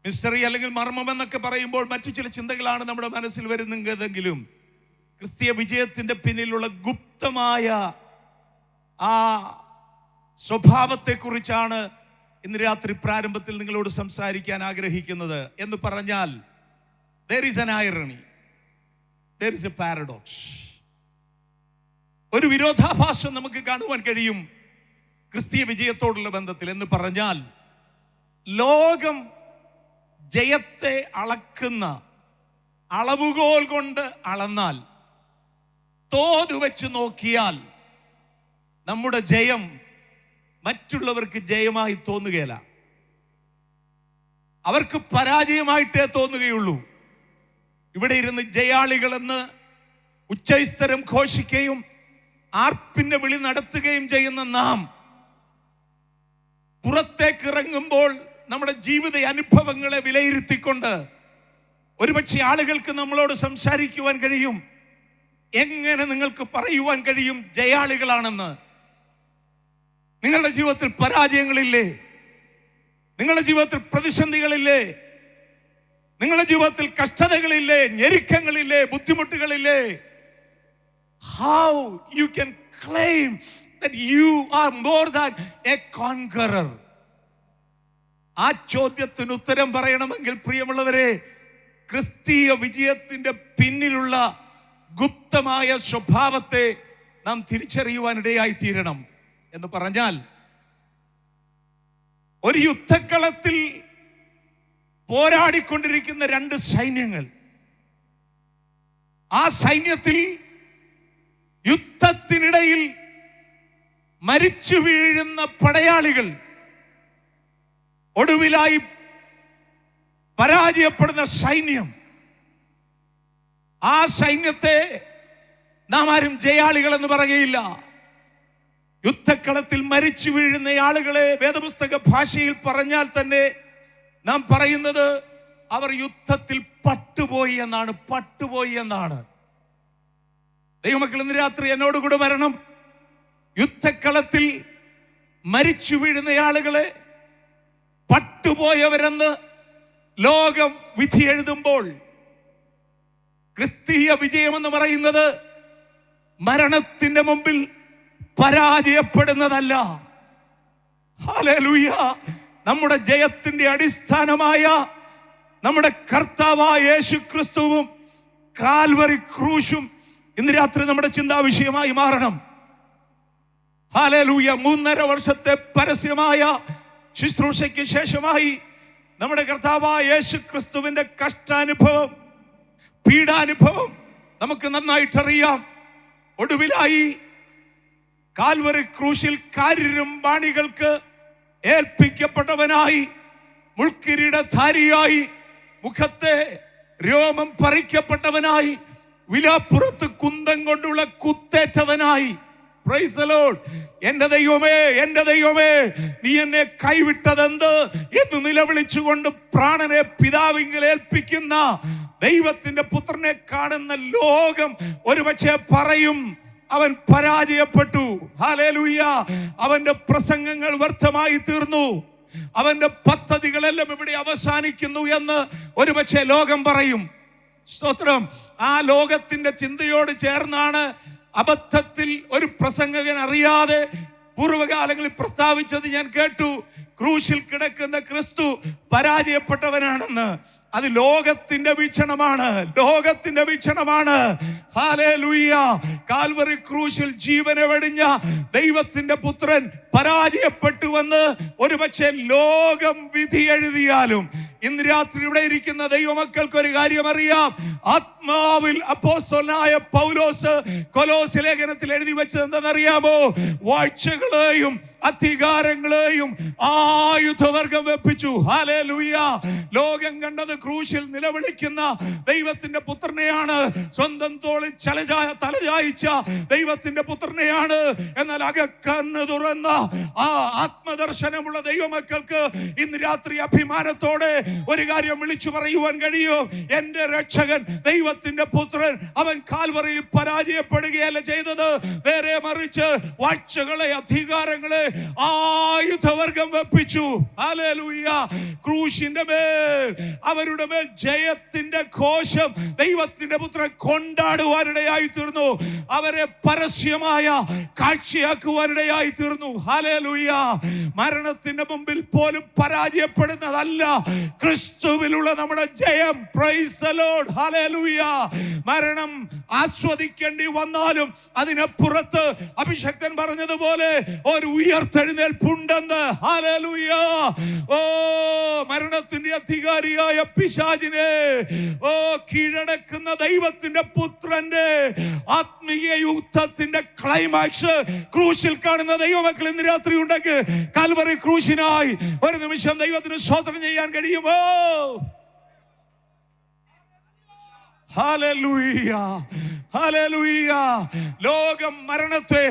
Mystery അല്ലെങ്കിൽ മർമ്മം എന്നൊക്കെ പറയുമ്പോൾ മറ്റു ചില ചിന്തകളാണ് നമ്മുടെ മനസ്സിൽ വരുന്നതെങ്കിലും ക്രിസ്തീയ വിജയത്തിന്റെ പിന്നിലുള്ള ഗുപ്തമായ ആ സ്വഭാവത്തെക്കുറിച്ചാണ് ഇന്ന് രാത്രി പ്രാരംഭത്തിൽ നിങ്ങളോട് സംസാരിക്കാൻ ആഗ്രഹിക്കുന്നത്. എന്ന് പറഞ്ഞാൽ there is an irony, there is a paradox. ഒരു വിരോധാഭാസം നമുക്ക് കാണുവാൻ കഴിയും ക്രിസ്തീയ വിജയത്തോടുള്ള ബന്ധത്തിൽ. എന്ന് പറഞ്ഞാൽ ലോകം ജയത്തെ അളക്കുന്ന അളവുകോൽ കൊണ്ട് അളന്നാൽ, തോത് വെച്ച് നോക്കിയാൽ നമ്മുടെ ജയം മറ്റുള്ളവർക്ക് ജയമായി തോന്നുകയില്ല, അവർക്ക് പരാജയമായിട്ടേ തോന്നുകയുള്ളൂ. ഇവിടെ ഇരുന്ന് ജയാളികളെന്ന് ഉച്ചൈസ്തരം ഘോഷിക്കുകയും ആർപ്പിന്റെ വിളി നടത്തുകയും ചെയ്യുന്ന നാം പുറത്തേക്ക് ഇറങ്ങുമ്പോൾ നമ്മുടെ ജീവിത അനുഭവങ്ങളെ വിലയിരുത്തിക്കൊണ്ട് ഒരുപക്ഷെ ആളുകൾക്ക് നമ്മളോട് സംസാരിക്കുവാൻ കഴിയും, എങ്ങനെ നിങ്ങൾക്ക് പറയുവാൻ കഴിയും ജയാളികളാണെന്ന്? നിങ്ങളുടെ ജീവിതത്തിൽ പരാജയങ്ങളില്ലേ? നിങ്ങളുടെ ജീവിതത്തിൽ പ്രതിസന്ധികളില്ലേ? നിങ്ങളുടെ ജീവിതത്തിൽ കഷ്ടതകളില്ലേ? ഞെരുക്കങ്ങളില്ലേ? ബുദ്ധിമുട്ടുകളില്ലേ? How you can claim that you are more than a conqueror? ആ ചോദ്യത്തിന് ഉത്തരം പറയണമെങ്കിൽ പ്രിയമുള്ളവരെ, ക്രിസ്തീയ വിജയത്തിന്റെ പിന്നിലുള്ള ഗുപ്തമായ സ്വഭാവത്തെ നാം തിരിച്ചറിയുവാനിടയായി തീരണം. എന്ന് പറഞ്ഞാൽ, ഒരു യുദ്ധക്കളത്തിൽ പോരാടിക്കൊണ്ടിരിക്കുന്ന രണ്ട് സൈന്യങ്ങൾ, ആ സൈന്യത്തിൽ യുദ്ധത്തിനിടയിൽ മരിച്ചു വീഴുന്ന പടയാളികൾ, ഒടുവിലായി പരാജയപ്പെടുന്ന സൈന്യം, ആ സൈന്യത്തെ നാം ആരും ജയാളികൾ എന്ന് പറയുകയില്ല. യുദ്ധക്കളത്തിൽ മരിച്ചു വീഴുന്ന ആളുകളെ വേദപുസ്തക ഭാഷയിൽ പറഞ്ഞാൽ തന്നെ നാം പറയുന്നത് അവർ യുദ്ധത്തിൽ പട്ടുപോയി എന്നാണ്. ദൈവമക്കൾ, ഇന്ന് രാത്രി എന്നോട് കൂടെ വരണം. യുദ്ധക്കളത്തിൽ മരിച്ചു വീഴുന്ന ആളുകളെ പട്ടുപോയവരെന്ന് ലോകം വിധി എഴുതുമ്പോൾ, ക്രിസ്തീയ വിജയമെന്ന് പറയുന്നത് മരണത്തിന്റെ മുമ്പിൽ പരാജയപ്പെടുന്നതല്ല. ഹല്ലേലൂയ. നമ്മുടെ ജയത്തിന്റെ അടിസ്ഥാനമായ നമ്മുടെ കർത്താവായ യേശു ക്രിസ്തുവും കാൽവറി ക്രൂശും ഇന്ന് രാത്രി നമ്മുടെ ചിന്താ വിഷയമായി മാറണം. ഹല്ലേലൂയ. 3.5 വർഷത്തെ പരസ്യമായ ശുശ്രൂഷയ്ക്ക് ശേഷമായി നമ്മുടെ കർത്താവായ യേശു ക്രിസ്തുവിന്റെ കഷ്ടാനുഭവം, പീഡാനുഭവം നമുക്ക് നന്നായിട്ടറിയാം. ഒടുവിലായി കാൽവറി ക്രൂശിൽ കാരിരും ബാണികൾക്ക് ഏൽപ്പിക്കപ്പെട്ടവനായി, മുൾക്കിരീടധാരിയായി, മുഖത്തെ രോമം പറിക്കപ്പെട്ടവനായി, വിലാപ്പുറത്ത് കുന്തം കൊണ്ടുള്ള കുത്തേറ്റവനായി. Praise the Lord. എന്റെ ദൈവമേ, എന്റെ ദൈവമേ, നീ എന്നെ കൈവിട്ടതെന്ത് എന്ന് നിലവിളിച്ചുകൊണ്ട് പ്രാണനെ പിതാവിങ്കൽ ഏൽപ്പിക്കുന്ന ദൈവത്തിന്റെ പുത്രനെ കാണുന്ന ലോകം ഒരുപക്ഷെ പറയും, അവൻ പരാജയപ്പെട്ടു. ഹല്ലേലൂയ. അവന്റെ പ്രസംഗങ്ങൾ വ്യർത്ഥമായി തീർന്നു, അവന്റെ പദ്ധതികളെല്ലാം ഇവിടെ അവസാനിക്കുന്നു എന്ന് ഒരുപക്ഷെ ലോകം പറയും. സ്തോത്രം. ആ ലോകത്തിന്റെ ചിന്തയോട് ചേർന്നാണ് അബദ്ധത്തിൽ ഒരു പ്രസംഗകൻ അറിയാതെ പൂർവ്വകാലങ്ങളിൽ പ്രസ്താവിച്ചത് ഞാൻ കേട്ടു. ക്രൂശിൽ കിടക്കുന്ന ക്രിസ്തു പരാജയപ്പെട്ടവനാണെന്ന്. അത് ലോകത്തിന്റെ വീക്ഷണമാണ്, ലോകത്തിന്റെ വീക്ഷണമാണ്. ഹല്ലേലൂയ. കാൽവറി ക്രൂശിൽ ജീവനെ വെടിഞ്ഞ ദൈവത്തിന്റെ പുത്രൻ പരാജയപ്പെട്ടുവെന്ന് ഒരുപക്ഷെ ലോകം വിധി എഴുതിയാലും ഇന്ന് രാത്രി ഇവിടെ ഇരിക്കുന്ന ദൈവമക്കൾക്ക് ഒരു കാര്യം അറിയാം. ആത്മാവിൽ അപ്പോസ്തലനായ പൗലോസ് കൊലോസ്യ ലേഖനത്തിൽ എഴുതി വെച്ചത് എന്താണെന്നറിയാമോ? വാഴ്ചകളെയും അധികാരങ്ങളെയും ആയുധവർഗം വെപ്പിച്ചു. ഹല്ലേലൂയ. ലോകം കണ്ടത് ക്രൂശിൽ നിലവിളിക്കുന്ന ദൈവത്തിന്റെ പുത്രനെയാണ്, സ്വന്തം തോളിൽ തലചായിച്ച ദൈവത്തിന്റെ പുത്രനെയാണ്. എന്നാൽ അകക്കണ്ണ് തുറന്ന ആ ആത്മദർശനമുള്ള ദൈവമക്കൾക്ക് ഇന്ന് രാത്രി അഭിമാനത്തോടെ ഒരു കാര്യം വിളിച്ചു പറയുവാൻ കഴിയും. എന്റെ രക്ഷകൻ ദൈവത്തിന്റെ പുത്രൻ, അവൻ കാൽവറിയിൽ പരാജയപ്പെടുകയല്ല ചെയ്തത്, നേരെ മറിച്ച് വാഴ്ചകളെ അധികാരങ്ങളെ ആയുധവർഗം വെപ്പിച്ചു. ഹല്ലേലൂയ. ക്രൂശിന്റെ മേൽ, അവരുടെ മേൽ ജയത്തിന്റെ ഘോഷം ദൈവത്തിന്റെ പുത്രൻ കൊണ്ടാടുവാനിടയായി തീർന്നു. അവരെ പരസ്യമായ കാഴ്ചയാക്കുവാനിടയായി തീർന്നു. ഹല്ലേലൂയ. മരണത്തിന്റെ മുമ്പിൽ പോലും പരാജയപ്പെടുന്നതല്ല ക്രിസ്തുവിലുള്ള നമ്മുടെ ജയം. Praise the Lord. ഹല്ലേലൂയ. മരണം ആസ്വദിക്കേണ്ടി വന്നാലും അതിനപ്പുറത്ത് അഭിഷക്തൻ പറഞ്ഞതുപോലെ ഒരു ഉയർത്തെഴുന്നേൽപ്പുണ്ടെന്ന്. ഹല്ലേലൂയ. ഓ, മരണത്തിന്റെ അധികാരിയായ പിശാചിനെ കീഴടക്കുന്ന ദൈവത്തിന്റെ പുത്രന്റെ ആത്മീയ യുദ്ധത്തിന്റെ ക്ലൈമാക്സ് ക്രൂശിൽ കാണുന്ന ദൈവമക്കൾ ഇന്ന് രാത്രി ഉണ്ടെങ്കിൽ കാൽവറി ക്രൂശിനായി ഒരു നിമിഷം ദൈവത്തിന് സ്തോത്രം ചെയ്യാൻ കഴിയുമോ? ഹല്ലേലൂയ. ഹല്ലേലൂയ. ലോകം മരണത്തെ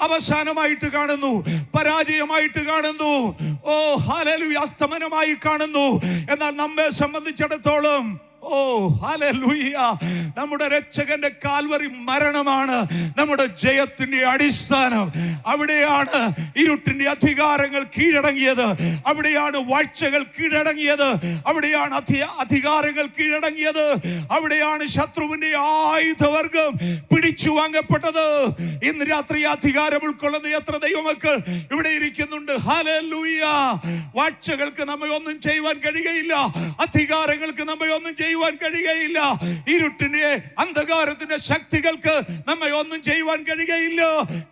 അവസാനമായിട്ട് കാണുന്നു, പരാജയമായിട്ട് കാണുന്നു. ഓ ഹല്ലേലൂയ, അസ്തമനമായി കാണുന്നു. എന്നാൽ നമ്മെ സംബന്ധിച്ചിടത്തോളം ഓ ഹല്ലേലൂയ, നമ്മുടെ രക്ഷകന്റെ കാൽവറി മരണമാണ് നമ്മുടെ ജയത്തിന്റെ അടിസ്ഥാനം. അവിടെയാണ് ഇരുട്ടിന്റെ അധികാരങ്ങൾ കീഴടങ്ങിയത്, അവിടെയാണ് വാഴ്ചകൾ കീഴടങ്ങിയത്, അവിടെയാണ് അധികാരങ്ങൾ കീഴടങ്ങിയത്, അവിടെയാണ് ശത്രുവിന്റെ ആയുധവർഗം പിടിച്ചു വാങ്ങപ്പെട്ടത്. ഇന്ന് രാത്രി അധികാരം ഉൾക്കൊള്ളുന്ന എത്ര ദൈവമക്കൾ ഇവിടെ ഇരിക്കുന്നുണ്ട്. ഹല്ലേലൂയ. വാഴ്ചകൾക്ക് നമ്മെ ഒന്നും ചെയ്യുവാൻ കഴിയുകയില്ല, അധികാരങ്ങൾക്ക് നമ്മെ ഒന്നും ചെയ്യുവാൻ കഴിയുകയില്ല, ഇരുട്ടിന്റെ അന്ധകാരത്തിന്റെ ശക്തികൾക്ക് നമ്മെ ഒന്നും ചെയ്യുവാൻ കഴിയുകയില്ല.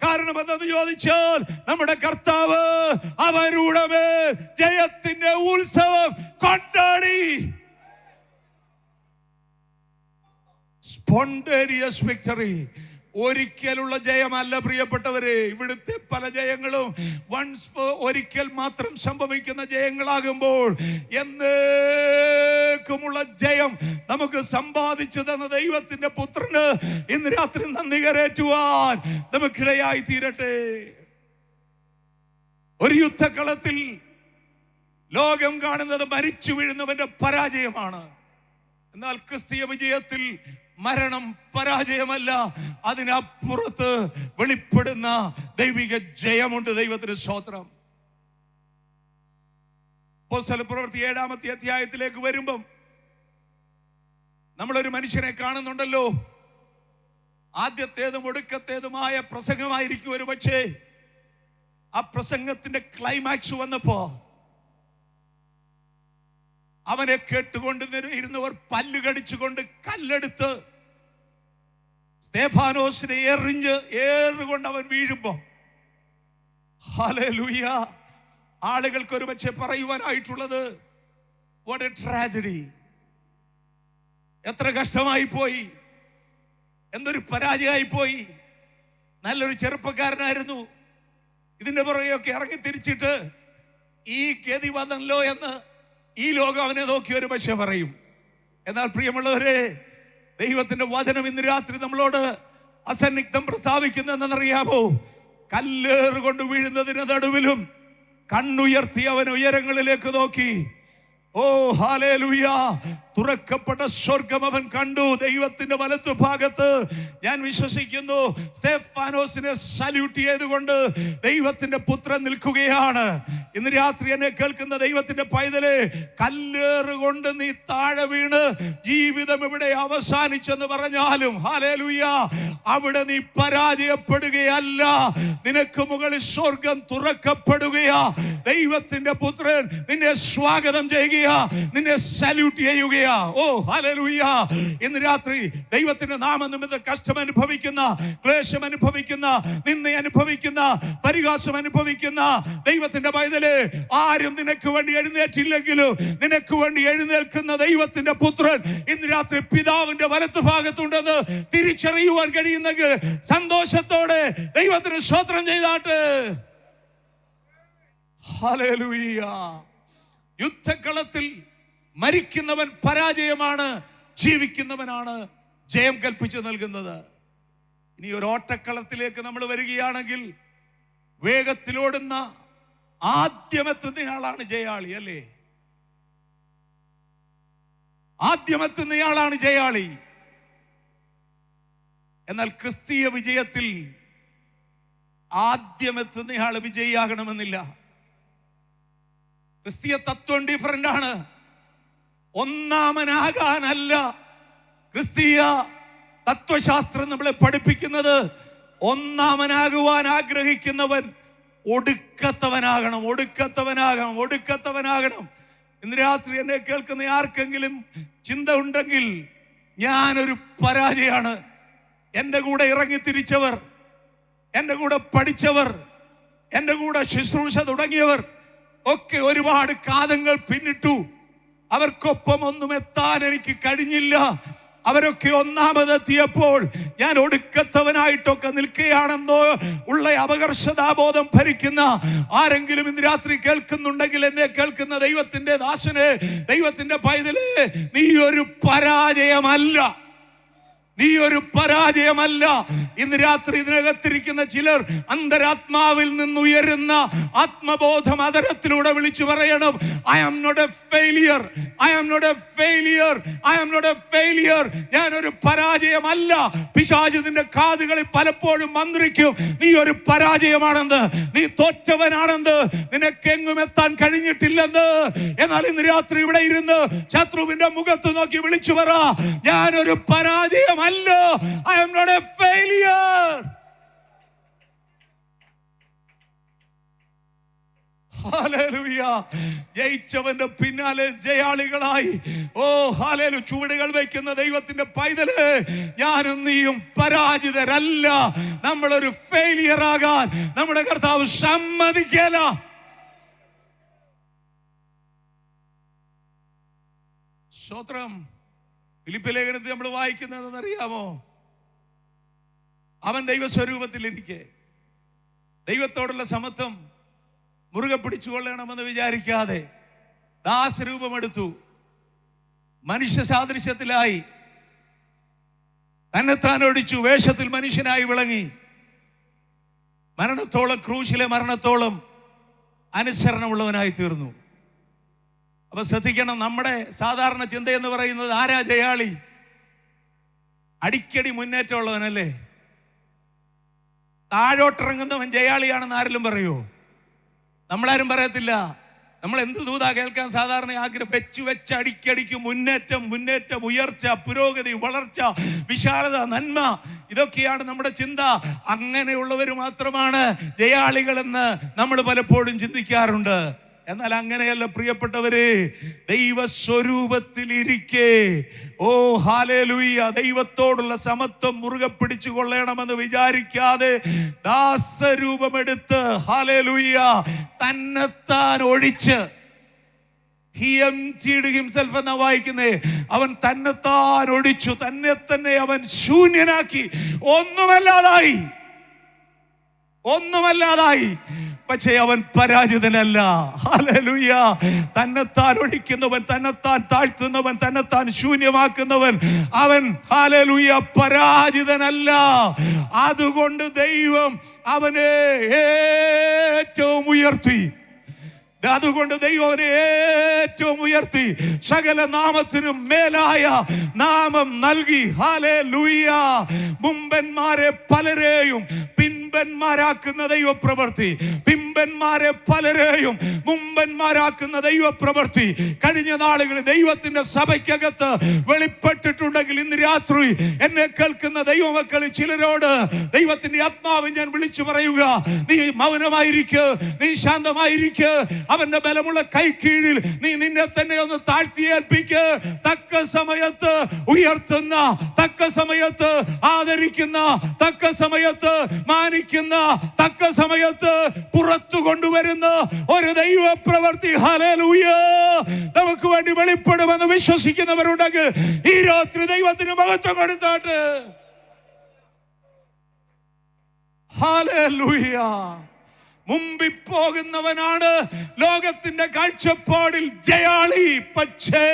കാരണം എന്തെന്ന് ചോദിച്ചാൽ നമ്മുടെ കർത്താവ് അവരുടെ മേൽ ജയത്തിന്റെ ഉത്സവം കൊണ്ടാടി. Spontaneous victory. ഒരിക്കലുള്ള ജയമല്ല പ്രിയപ്പെട്ടവരെ. ഇവിടുത്തെ പല ജയങ്ങളും ഒരിക്കൽ മാത്രം സംഭവിക്കുന്ന ജയങ്ങളാകുമ്പോൾ എന്നേക്കുമുള്ള ജയം നമുക്ക് സമ്പാദിച്ചു തന്ന ദൈവത്തിന്റെ പുത്രന് ഇന്ന് രാത്രി നന്ദി കരേറ്റുവാൻ നമുക്കിടയായി തീരട്ടെ. ഒരു യുദ്ധക്കളത്തിൽ ലോകം കാണുന്നത് മരിച്ചു വീഴുന്നവന്റെ പരാജയമാണ്. എന്നാൽ ക്രിസ്തീയ വിജയത്തിൽ മരണം പരാജയമല്ല, അതിനപ്പുറത്ത് വെളിപ്പെടുന്ന ദൈവിക ജയമുണ്ട്. ദൈവത്തിന് സ്തോത്രം. അപ്പോസ്തലപ്രവൃത്തി 7-ാമത്തെ അധ്യായത്തിലേക്ക് വരുമ്പം നമ്മളൊരു മനുഷ്യനെ കാണുന്നുണ്ടല്ലോ. ആദ്യത്തേതും ഒടുക്കത്തേതുമായ പ്രസംഗമായിരിക്കും ഒരു പക്ഷേ. ആ പ്രസംഗത്തിന്റെ ക്ലൈമാക്സ് വന്നപ്പോ അവനെ കേട്ടുകൊണ്ട് ഇരുന്നവർ പല്ല് കടിച്ചുകൊണ്ട് കല്ലെടുത്ത് സ്തേഫാനോസിനെ ഏറുകൊണ്ട് അവൻ വീഴുമ്പോ ഹല്ലേലൂയ. ആളുകൾക്ക് ഒരു പക്ഷേ പറയുവാനായിട്ടുള്ളത്, what a tragedy, എത്ര കഷ്ടമായി പോയി, എന്തൊരു പരാജയമായി പോയി. നല്ലൊരു ചെറുപ്പക്കാരനായിരുന്നു, ഇതിന്റെ പുറകെയൊക്കെ ഇറങ്ങി തിരിച്ചിട്ട് ഈ ഗതി വന്നല്ലോ എന്ന് ഈ ലോകം അവനെ നോക്കി ഒരു പക്ഷേ പറയും. എന്നാൽ പ്രിയമുള്ളവരെ, ദൈവത്തിന്റെ വചനം ഇന്ന് രാത്രി നമ്മളോട് അസന്നിഗ്ധം പ്രസ്താവിക്കുന്നതെന്നറിയാമോ? കല്ലേറ് കൊണ്ട് വീഴുന്നതിന് നടുവിലും കണ്ണുയർത്തി അവൻ ഉയരങ്ങളിലേക്ക് നോക്കി. ഓ ഹല്ലേലൂയ. തുറക്കപ്പെട്ട സ്വർഗം അവൻ കണ്ടു. ദൈവത്തിന്റെ വലത്തു ഭാഗത്ത് ഞാൻ വിശ്വസിക്കുന്നു സ്തെഫാനോസിനെ സല്യൂട്ട് ചെയ്തുകൊണ്ട് ദൈവത്തിന്റെ പുത്രൻ നിൽക്കുകയാണ്. ഇന്ന് രാത്രി എന്നെ കേൾക്കുന്ന ദൈവത്തിന്റെ പൈതലെ, കല്ലേറ് കൊണ്ട് നീ താഴെ വീണ് ജീവിതം ഇവിടെ അവസാനിച്ചെന്ന് പറഞ്ഞാലും ഹല്ലേലൂയ, അവിടെ നീ പരാജയപ്പെടുകയല്ല. നിനക്ക് മുകളിൽ സ്വർഗം തുറക്കപ്പെടുകയാ. ദൈവത്തിന്റെ പുത്രൻ നിന്നെ സ്വാഗതം ചെയ്യുകയാ, നിന്നെ സല്യൂട്ട് ചെയ്യുകയാ. ഓ ഹല്ലേലൂയ. ഇന്ന് രാത്രി ദൈവത്തിന്റെ നാമനിമിത്തം കഷ്ടം അനുഭവിക്കുന്ന, ക്ലേശം അനുഭവിക്കുന്ന, നിന്ദ അനുഭവിക്കുന്ന, പരിഹാസം അനുഭവിക്കുന്ന ദൈവത്തിന്റെ പൈതലെ, ആരും നിനക്ക് വേണ്ടി എഴുന്നേറ്റില്ലെങ്കിലും നിനക്ക് വേണ്ടി എഴുന്നേൽക്കുന്ന ദൈവത്തിന്റെ പുത്രൻ ഇന്ന് രാത്രി പിതാവിന്റെ വലത്തു ഭാഗത്തുണ്ടെന്ന് തിരിച്ചറിയുവാൻ കഴിയുന്നെങ്കിൽ സന്തോഷത്തോടെ ദൈവത്തിന് സ്തോത്രം ചെയ്താട്ട്. ഹല്ലേലൂയ. യുദ്ധക്കളത്തിൽ മരിക്കുന്നവൻ പരാജയമാണ്, ജീവിക്കുന്നവനാണ് ജയം കൽപ്പിച്ചു നൽകുന്നത്. ഇനി ഒരു ഓട്ടക്കളത്തിലേക്ക് നമ്മൾ വരികയാണെങ്കിൽ, വേഗത്തിലോടുന്ന ആദ്യമെത്തുന്നയാളാണ് ജയാളി, അല്ലേ? ആദ്യമെത്തുന്നയാളാണ് ജയാളി. എന്നാൽ ക്രിസ്തീയ വിജയത്തിൽ ആദ്യമെത്തുന്നയാൾ വിജയിയാകണമെന്നില്ല. ക്രിസ്തീയ തത്വം ഡിഫറന്റ് ആണ്. ഒന്നാമനാകാനല്ല ക്രിസ്തീയ തത്വശാസ്ത്രം നമ്മളെ പഠിപ്പിക്കുന്നത്. ഒന്നാമനാകുവാൻ ആഗ്രഹിക്കുന്നവൻ ഒടുക്കത്തവനാകണം, ഒടുക്കത്തവനാകണം, ഒടുക്കത്തവനാകണം. ഇന്ന് രാത്രി എന്നെ കേൾക്കുന്ന ആർക്കെങ്കിലും ചിന്ത ഉണ്ടെങ്കിൽ, ഞാനൊരു പരാജയമാണ്, എൻ്റെ കൂടെ ഇറങ്ങി തിരിച്ചവർ, എൻ്റെ കൂടെ പഠിച്ചവർ, എൻ്റെ കൂടെ ശുശ്രൂഷ തുടങ്ങിയവർ ഒക്കെ ഒരുപാട് കാലങ്ങൾ പിന്നിട്ടു, അവർക്കൊപ്പം ഒന്നും എത്താൻ എനിക്ക് കഴിഞ്ഞില്ല. അവരൊക്കെ ഒന്നാമതെത്തിയപ്പോൾ ഞാൻ ഒടുക്കത്തവനായിട്ടൊക്കെ നിൽക്കുകയാണെന്നോ ഉള്ള അപകർഷതാബോധം ഭരിക്കുന്ന ആരെങ്കിലും ഇന്ന് രാത്രി കേൾക്കുന്നുണ്ടെങ്കിൽ, എന്നെ കേൾക്കുന്ന ദൈവത്തിന്റെ ദാസനെ, ദൈവത്തിന്റെ പൈതലേ, നീ ഒരു പരാജയമല്ല, നീ ഒരു പരാജയമല്ല. ഇന്ന് രാത്രി ഇതിനകത്തിരിക്കുന്ന ചിലർ അന്തരാത്മാവിൽ നിന്നുയരുന്ന ആത്മബോധം അതരത്തിലൂടെ വിളിച്ചു പറയണം, I am not a failure, I am not a failure, I am not a failure. ഞാനൊരു പരാജയമല്ല. പിശാച് നിന്റെ കാതുകളിൽ പലപ്പോഴും മന്ത്രിക്കും, നീ ഒരു പരാജയമാണെന്ന്, നീ തോറ്റവനാണെന്ന്, നിനക്കെങ്ങും എത്താൻ കഴിഞ്ഞിട്ടില്ലെന്ന്. എന്നാൽ ഇന്ന് രാത്രി ഇവിടെ ഇരുന്ന് ശത്രുവിന്റെ മുഖത്ത് നോക്കി വിളിച്ചു പറ, ഞാനൊരു പരാജയം, I am not a failure. Hallelujah. ജയിച്ചവന്റെ പിന്നാലെ ജയാളികളായി, ഓ ഹല്ലേലൂയ, ചുവടുകൾ വയ്ക്കുന്ന ദൈവത്തിന്റെ പൈതലേ, ഞാനും നീയും പരാജിതരല്ല. നമ്മളൊരു ഫെയിലിയർ ആകാൻ നമ്മുടെ കർത്താവ് സമ്മതിക്കല. സ്തോത്രം. ഫിലിപ്പി ലേഖനത്തിൽ നമ്മൾ വായിക്കുന്നതെന്ന് അറിയാമോ? അവൻ ദൈവസ്വരൂപത്തിലിരിക്കെ ദൈവത്തോടുള്ള സമത്വം മുറുകെ പിടിച്ചുകൊള്ളണമെന്ന് വിചാരിക്കാതെ ദാസരൂപമെടുത്തു, മനുഷ്യ സാദൃശ്യത്തിലായി, തന്നെത്താൻ ഒഴിച്ചു, വേഷത്തിൽ മനുഷ്യനായി വിളങ്ങി, മരണത്തോളം, ക്രൂശിലെ മരണത്തോളം അനുസരണമുള്ളവനായി തീർന്നു. അപ്പൊ ശ്രദ്ധിക്കണം, നമ്മുടെ സാധാരണ ചിന്ത എന്ന് പറയുന്നത്, ആരാ ജയാളി? അടിക്കടി മുന്നേറ്റമുള്ളവനല്ലേ? താഴോട്ടിറങ്ങുന്നവൻ ജയാളിയാണെന്ന് ആരെങ്കിലും പറയുമോ? നമ്മളാരും പറയത്തില്ല. നമ്മൾ എന്ത് ദൂതാ കേൾക്കാൻ സാധാരണ ആഗ്രഹം? വെച്ച് അടിക്കടിക്ക് മുന്നേറ്റം, മുന്നേറ്റം, ഉയർച്ച, പുരോഗതി, വളർച്ച, വിശാലത, നന്മ, ഇതൊക്കെയാണ് നമ്മുടെ ചിന്ത. അങ്ങനെയുള്ളവർ മാത്രമാണ് ജയാളികളെന്ന് നമ്മൾ പലപ്പോഴും ചിന്തിക്കാറുണ്ട്. എന്നാൽ അങ്ങനെയല്ല പ്രിയപ്പെട്ടവരെ. ദൈവസ്വരൂപത്തിലിരിക്കെ ഹല്ലേലൂയ, ദൈവത്തോടുള്ള സമത്വം മുറുകെ പിടിച്ചു കൊള്ളണമെന്ന് വിചാരിക്കാതെ ദാസരൂപമെടുത്ത് ഹല്ലേലൂയ തന്നെത്താൻ ഒഴിച്ച്, he emptied himself എന്നാ വായിക്കുന്നേ. അവൻ തന്നെത്താൻ ഒഴിച്ചു, തന്നെ തന്നെ അവൻ ശൂന്യനാക്കി, ഒന്നുമല്ലാതായി. പക്ഷേ അവൻ പരാജിതനല്ല. ഹല്ലേലൂയ. തന്നെത്താൻ ഒഴിക്കുന്നവൻ, തന്നെത്താൻ താഴ്ത്തുന്നവൻ, തന്നെത്താൻ ശൂന്യമാക്കുന്നവൻ, അവൻ ഹല്ലേലൂയ പരാജിതനല്ല. അതുകൊണ്ട് ദൈവം അവനെ ഏറ്റവും ഉയർത്തി. അതുകൊണ്ട് ദൈവം അവനെ ഏറ്റവും ഉയർത്തി, സകല നാമത്തിനും മേലായ നാമം നൽകി. ഹല്ലേലൂയ. മുമ്പന്മാരെ പലരെയും പിമ്പന്മാരാക്കുന്ന ദൈവപ്രവൃത്തി, പിമ്പന്മാരെ പലരെയും മുമ്പന്മാരാക്കുന്ന ദൈവപ്രവൃത്തി കഴിഞ്ഞ നാളുകളിൽ ദൈവത്തിന്റെ സഭയ്ക്കകത്ത് വെളിപ്പെട്ടിട്ടുണ്ടെങ്കിൽ ഇന്ന് രാത്രി എന്നെ കേൾക്കുന്ന ദൈവമക്കളിൽ ചിലരോട് ദൈവത്തിന്റെ ആത്മാവ് ഞാൻ വിളിച്ചു പറയുക, നീ മൗനമായിരിക്കുക, നീ ശാന്തമായിരിക്കുക. അവന്റെ ബലമുള്ള കൈ കീഴിൽ നീ നിന്നെ തന്നെ ഒന്ന് താഴ്ത്തിയേൽപ്പിക്ക്. തക്ക സമയത്ത് ഉയർത്തുന്ന, തക്ക സമയത്ത് ആദരിക്കുന്ന, തക്ക സമയത്ത് മാനിക്കുന്ന, തക്ക സമയത്ത് പുറത്തു കൊണ്ടുവരുന്ന ഒരു ദൈവ പ്രവൃത്തി ഹല്ലേലൂയ നമുക്ക് വേണ്ടി വെളിപ്പെടുമെന്ന് വിശ്വസിക്കുന്നവരുണ്ടെങ്കിൽ ഈ രാത്രി ദൈവത്തിന് മഹത്വം കൊടുത്താട്ട്. ഹല്ലേലൂയ. മുമ്പിൽ പോകുന്നവനാണ് ലോകത്തിന്റെ കാഴ്ചപ്പാടിൽ ജയാളി. പക്ഷേ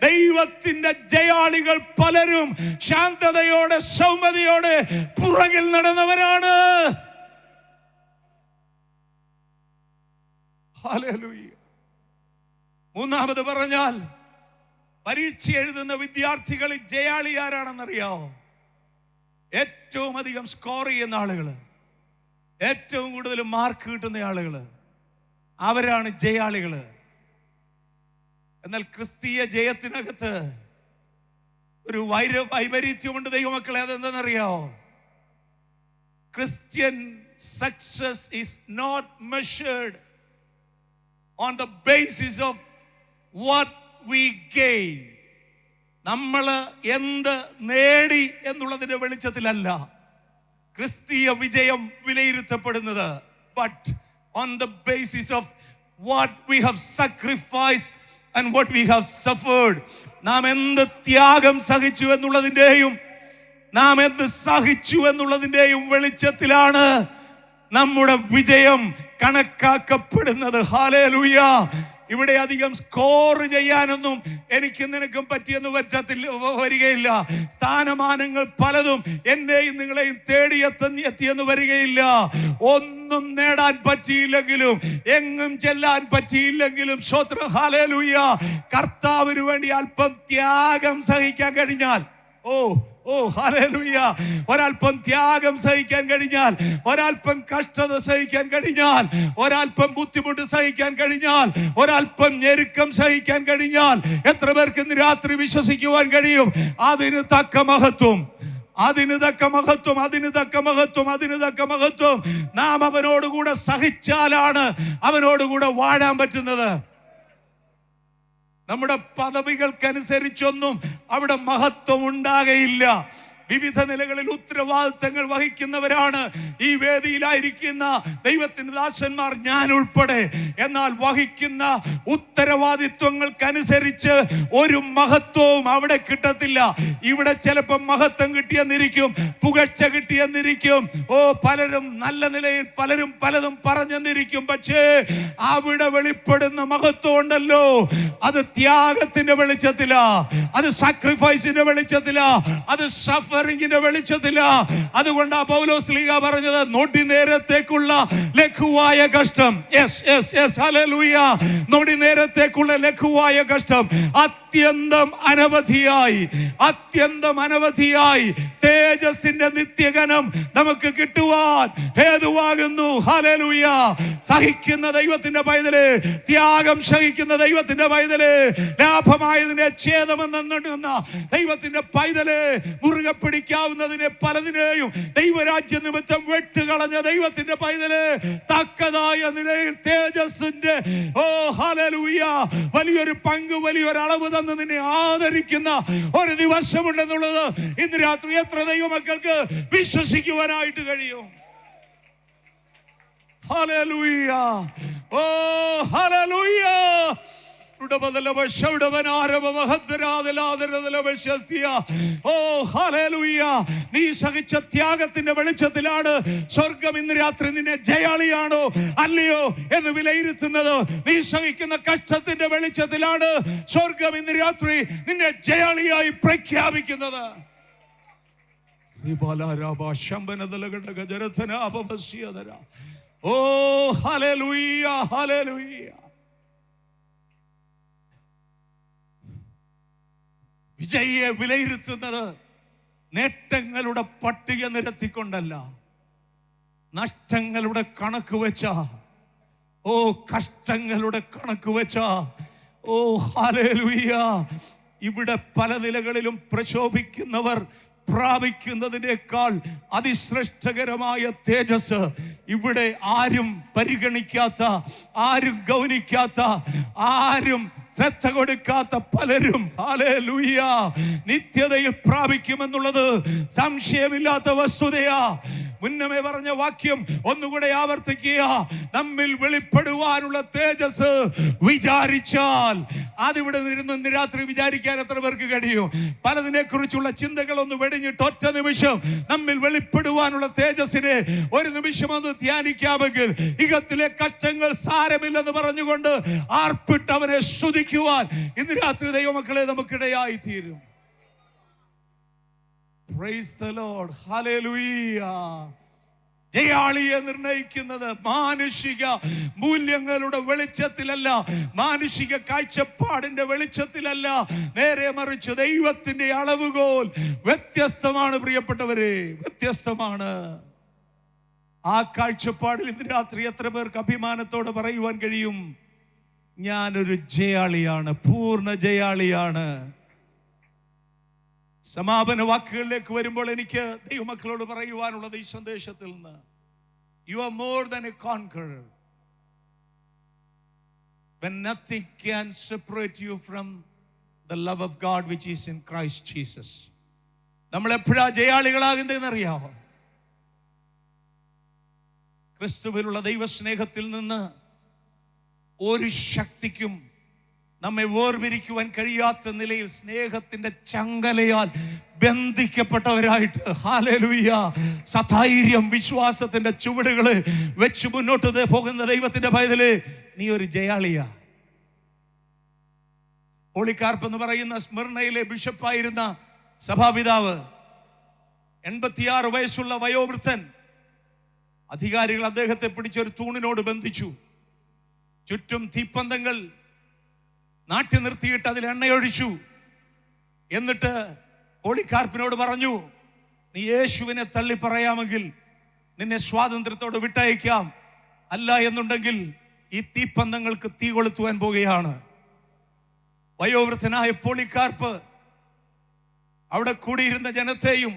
ദൈവത്തിന്റെ ജയാളികൾ പലരും ശാന്തതയോടെ, സൗമ്യതയോടെ പുറകിൽ നടന്നവരാണ്. ഹല്ലേലൂയ. മൂന്നാമത് പറഞ്ഞാൽ, പരീക്ഷ എഴുതുന്ന വിദ്യാർത്ഥികളിൽ ജയാളി ആരാണെന്നറിയാമോ? ഏറ്റവും അധികം സ്കോർ ചെയ്യുന്ന ആളുകള്, ഏറ്റവും കൂടുതൽ മാർക്ക് കിട്ടുന്ന ആളുകള്, അവരാണ് ജയാളികള്. എന്നാൽ ക്രിസ്തീയ ജയത്തിനകത്ത് ഒരു വൈപരീത്യമുണ്ട് ദൈവമക്കളെ. അതെന്താണെന്നറിയാമോ? Christian success is not measured on the basis of what we gain. നമ്മൾ എന്ത് നേടി എന്നുള്ളതിന്റെ വെളിച്ചത്തിലല്ല ക്രിസ്തീയ വിജയം വിലയിരുത്തപ്പെടുന്നത്. But on the basis of what we have sacrificed and what we have suffered. നാം എന്ത് ത്യാഗം സഹിച്ചു എന്നുള്ളതിന്റെയും നാം എന്ത് സഹിച്ചു എന്നുള്ളതിന്റെയും വെളിച്ചത്തിലാണ് നമ്മുടെ വിജയം കണക്കാക്കപ്പെടുന്നത്. ഹല്ലേലൂയ. ഇവിടെ അധികം സ്കോർ ചെയ്യാനൊന്നും എനിക്ക് നിനക്കും പറ്റിയെന്ന് വരികയില്ല. സ്ഥാനമാനങ്ങൾ പലതും എന്നെയും നിങ്ങളെയും തേടി എത്തിയെന്ന് വരികയില്ല. ഒന്നും നേടാൻ പറ്റിയില്ലെങ്കിലും, എങ്ങും ചെല്ലാൻ പറ്റിയില്ലെങ്കിലും, സ്തോത്രം ഹല്ലേലൂയ, കർത്താവിന് വേണ്ടി അല്പം ത്യാഗം സഹിക്കാൻ കഴിഞ്ഞാൽ, ഹല്ലേലൂയ, ഒരൽപ്പം ത്യാഗം സഹിക്കാൻ കഴിഞ്ഞാൽ, ഒരൽപ്പം കഷ്ടത സഹിക്കാൻ കഴിഞ്ഞാൽ, ഒരൽപ്പം ബുദ്ധിമുട്ട് സഹിക്കാൻ കഴിഞ്ഞാൽ, ഒരൽപ്പം ഞെരുക്കം സഹിക്കാൻ കഴിഞ്ഞാൽ, എത്ര പേർക്ക് ഇന്ന് രാത്രി വിശ്വസിക്കുവാൻ കഴിയും? അതിന് തക്ക മഹത്വം, അതിന് തക്ക മഹത്വം, അതിന് തക്ക മഹത്വം, അതിന് തക്ക മഹത്വം. നാം അവനോടുകൂടെ സഹിച്ചാലാണ് അവനോടുകൂടെ വാഴാൻ പറ്റുന്നത്. നമ്മുടെ പദവികൾക്കനുസരിച്ചൊന്നും അവിടെ മഹത്വം ഉണ്ടാകയില്ല. വിവിധ നിലകളിൽ ഉത്തരവാദിത്തങ്ങൾ വഹിക്കുന്നവരാണ് ഈ വേദിയിലായിരിക്കുന്ന ദൈവത്തിന്റെ ദാസന്മാർ, ഞാൻ ഉൾപ്പെടെ. എന്നാൽ വഹിക്കുന്ന ഉത്തരവാദിത്വങ്ങൾക്കനുസരിച്ച് ഒരു മഹത്വവും അവിടെ കിട്ടത്തില്ല. ഇവിടെ ചിലപ്പോൾ മഹത്വം കിട്ടിയെന്നിരിക്കും, പുകഴ്ച കിട്ടിയെന്നിരിക്കും, പലരും നല്ല നിലയിൽ പലരും പലതും പറഞ്ഞെന്നിരിക്കും. പക്ഷേ അവിടെ വെളിപ്പെടുന്ന മഹത്വം ഉണ്ടല്ലോ, അത് ത്യാഗത്തിന്റെ വെളിച്ചത്തിലാ, അത് സാക്രിഫൈസിന്റെ വെളിച്ചത്തിലാ, അത് സഫറിങ്ങിന്റെ വെളിച്ചത്തിലാ. അതുകൊണ്ടാ പൗലോസ് ശ്ലീഹ പറഞ്ഞത്, നൊടി നേരത്തേക്കുള്ള ലഘുവായ കഷ്ടം. Yes yes yes hallelujah. നൊടി നേരത്തേക്കുള്ള ലഘുവായ കഷ്ടം, ആ അത്യന്തം അനവധിയായി തേജസ്സിന്റെ നിത്യഗനം നമുക്ക് കിട്ടുവാൻ ഹേതുവാകുന്നു. ഹല്ലേലൂയ. സഹിക്കുന്ന ദൈവത്തിന്റെ പൈതല്, ത്യാഗം സഹിക്കുന്ന ദൈവത്തിന്റെ പൈതല്, ലാഭമായതിനെ ഛേദമെന്ന ദൈവത്തിന്റെ പൈതല്, മുറുകെ പിടിക്കാവുന്നതിനെ പലതിനെയും ദൈവരാജ്യ നിമിത്തം വെട്ടുകളഞ്ഞ ദൈവത്തിന്റെ പൈതല്, തക്കതായ നിലയിൽ തേജസ്സിന്റെ ഹല്ലേലൂയ വലിയൊരു പങ്ക്, വലിയൊരു അളവ് തന്ന് നിന്നെ ആദരിക്കുന്ന ഒരു ദിവസമുണ്ടെന്നുള്ളത് ഇന്ന് രാത്രി എത്ര ദൈവമക്കൾക്ക് വിശ്വസിക്കുവാനായിട്ട് കഴിയും? ഹല്ലേലൂയ. ഓ ഹല്ലേലൂയ. നീ സഹിച്ച ത്യാഗത്തിന്റെ വെളിച്ചത്തിലാണ് സ്വർഗം ഇന്ന് രാത്രി നിന്നെ ജയാളിയാണോ അല്ലയോ എന്ന് വിലയിരുത്തുന്നത്. നീ സഹിക്കുന്ന കഷ്ടത്തിന്റെ വെളിച്ചത്തിലാണ് സ്വർഗം ഇന്ന് രാത്രി നിന്നെ ജയാളിയായി പ്രഖ്യാപിക്കുന്നത്. ഓ ഹല്ലേലൂയ, ഹല്ലേലൂയ. വിജയിയെ വിലയിരുത്തുന്നത് നേട്ടങ്ങളുടെ പട്ടിക നിരത്തിക്കൊണ്ടല്ല, നഷ്ടങ്ങളുടെ കണക്ക് വെച്ച, കഷ്ടങ്ങളുടെ കണക്ക് വെച്ച. ഓ ഹല്ലേലൂയ. ഇവിടെ പല നിലകളിലും പ്രശോഭിക്കുന്നവർ പ്രാപിക്കുന്നതിനേക്കാൾ അതിശ്രേഷ്ഠകരമായ തേജസ് ഇവിടെ ആരും പരിഗണിക്കാത്ത, ആരും ഗൗനിക്കാത്ത, ആരും ശ്രദ്ധ കൊടുക്കാത്ത പലരും ഹല്ലേലൂയ നിത്യതയിൽ പ്രാപിക്കുമെന്നുള്ളത് സംശയമില്ലാത്ത വസ്തുതയാ. മുന്നമേ പറഞ്ഞ വാക്യം ഒന്നുകൂടെ ആവർത്തിക്കുക. നമ്മിൽ വെളിപ്പെടുവാനുള്ള തേജസ് വിചാരിച്ചാൽ, അതിവിടെ ഇരുന്ന് രാത്രി വിചാരിക്കാൻ എത്ര പേർക്ക് കഴിയും? പലതിനെ കുറിച്ചുള്ള ചിന്തകൾ ഒന്ന് വെടിഞ്ഞിട്ട് ഒറ്റ നിമിഷം നമ്മിൽ വെളിപ്പെടുവാനുള്ള തേജസ്സിനെ ഒരു നിമിഷം ഒന്ന് ധ്യാനിക്കാമെങ്കിൽ ഇഹത്തിലെ കഷ്ടങ്ങൾ സാരമില്ലെന്ന് പറഞ്ഞുകൊണ്ട് ആർപ്പിട്ട് അവനെ സ്തുതിക്കുവാൻ ഇന്ന് രാത്രി ദൈവമക്കളെ നമുക്കിടയായി തീരും. Praise the Lord. Hallelujah. ജയാളിയെ നിർണയിക്കുന്നത് മാനുഷിക മൂല്യങ്ങളുടെ വെളിച്ചത്തിലല്ല, മാനുഷിക കാഴ്ചപ്പാടിന്റെ വെളിച്ചത്തിലല്ല, നേരെ മറിച്ച് ദൈവത്തിന്റെ അളവുകോൽ വ്യത്യസ്തമാണ്. പ്രിയപ്പെട്ടവരെ, വ്യത്യസ്തമാണ്. ആ കാഴ്ചപ്പാടിൽ ഇന്ന് രാത്രി എത്ര പേർക്ക് അഭിമാനത്തോടെ പറയുവാൻ കഴിയും? ഞാനൊരു ജയാളിയാണ്, പൂർണ്ണ ജയാളിയാണ്. സമാപന വാക്കുകളിലേക്ക് വരുമ്പോൾ എനിക്ക് ദൈവമക്കളോട് പറയുവാനുള്ളത് ഈ സന്ദേശത്തിൽ നിന്ന്, you are more than a conqueror when nothing can separate you from the love of God which is in Christ Jesus. നമ്മൾ എപ്പോഴാ ജയാളികളാകുന്നതെന്ന് അറിയാമോ? ക്രിസ്തുവിലുള്ള ദൈവസ്നേഹത്തിൽ നിന്ന് ഒരു ശക്തിക്കും നമ്മെ വേർപിരിക്കുവാൻ കഴിയാത്ത നിലയിൽ സ്നേഹത്തിന്റെ ചങ്ങലയാൽ ബന്ധിക്കപ്പെട്ടവരായിട്ട് ഹല്ലേലൂയ സധൈര്യം വിശ്വാസത്തിന്റെ ചുവടുകള് വെച്ച് മുന്നോട്ട് പോകുന്ന ദൈവത്തിന്റെ പൈതല്, നീ ഒരു ജയാളിയാ. പോളികാർപ്പ് എന്ന് പറയുന്ന സ്മിർണയിലെ ബിഷപ്പായിരുന്ന സഭാപിതാവ്, 86 വയസ്സുള്ള വയോവൃദ്ധൻ, അധികാരികൾ അദ്ദേഹത്തെ പിടിച്ചൊരു തൂണിനോട് ബന്ധിച്ചു. ചുറ്റും തീപ്പന്തങ്ങൾ നാട്ടി നിർത്തിയിട്ട് അതിൽ എണ്ണയൊഴിച്ചു. എന്നിട്ട് പോളികാർപ്പിനോട് പറഞ്ഞു, നീ യേശുവിനെ തള്ളി പറയാമെങ്കിൽ നിന്നെ സ്വാതന്ത്ര്യത്തോടെ വിട്ടയക്കാം, അല്ല എന്നുണ്ടെങ്കിൽ ഈ തീപ്പന്തങ്ങൾക്ക് തീ കൊളുത്തുവാൻ പോകുകയാണ്. വയോവൃദ്ധനായ പോളികാർപ്പ് അവിടെ കൂടിയിരുന്ന ജനത്തെയും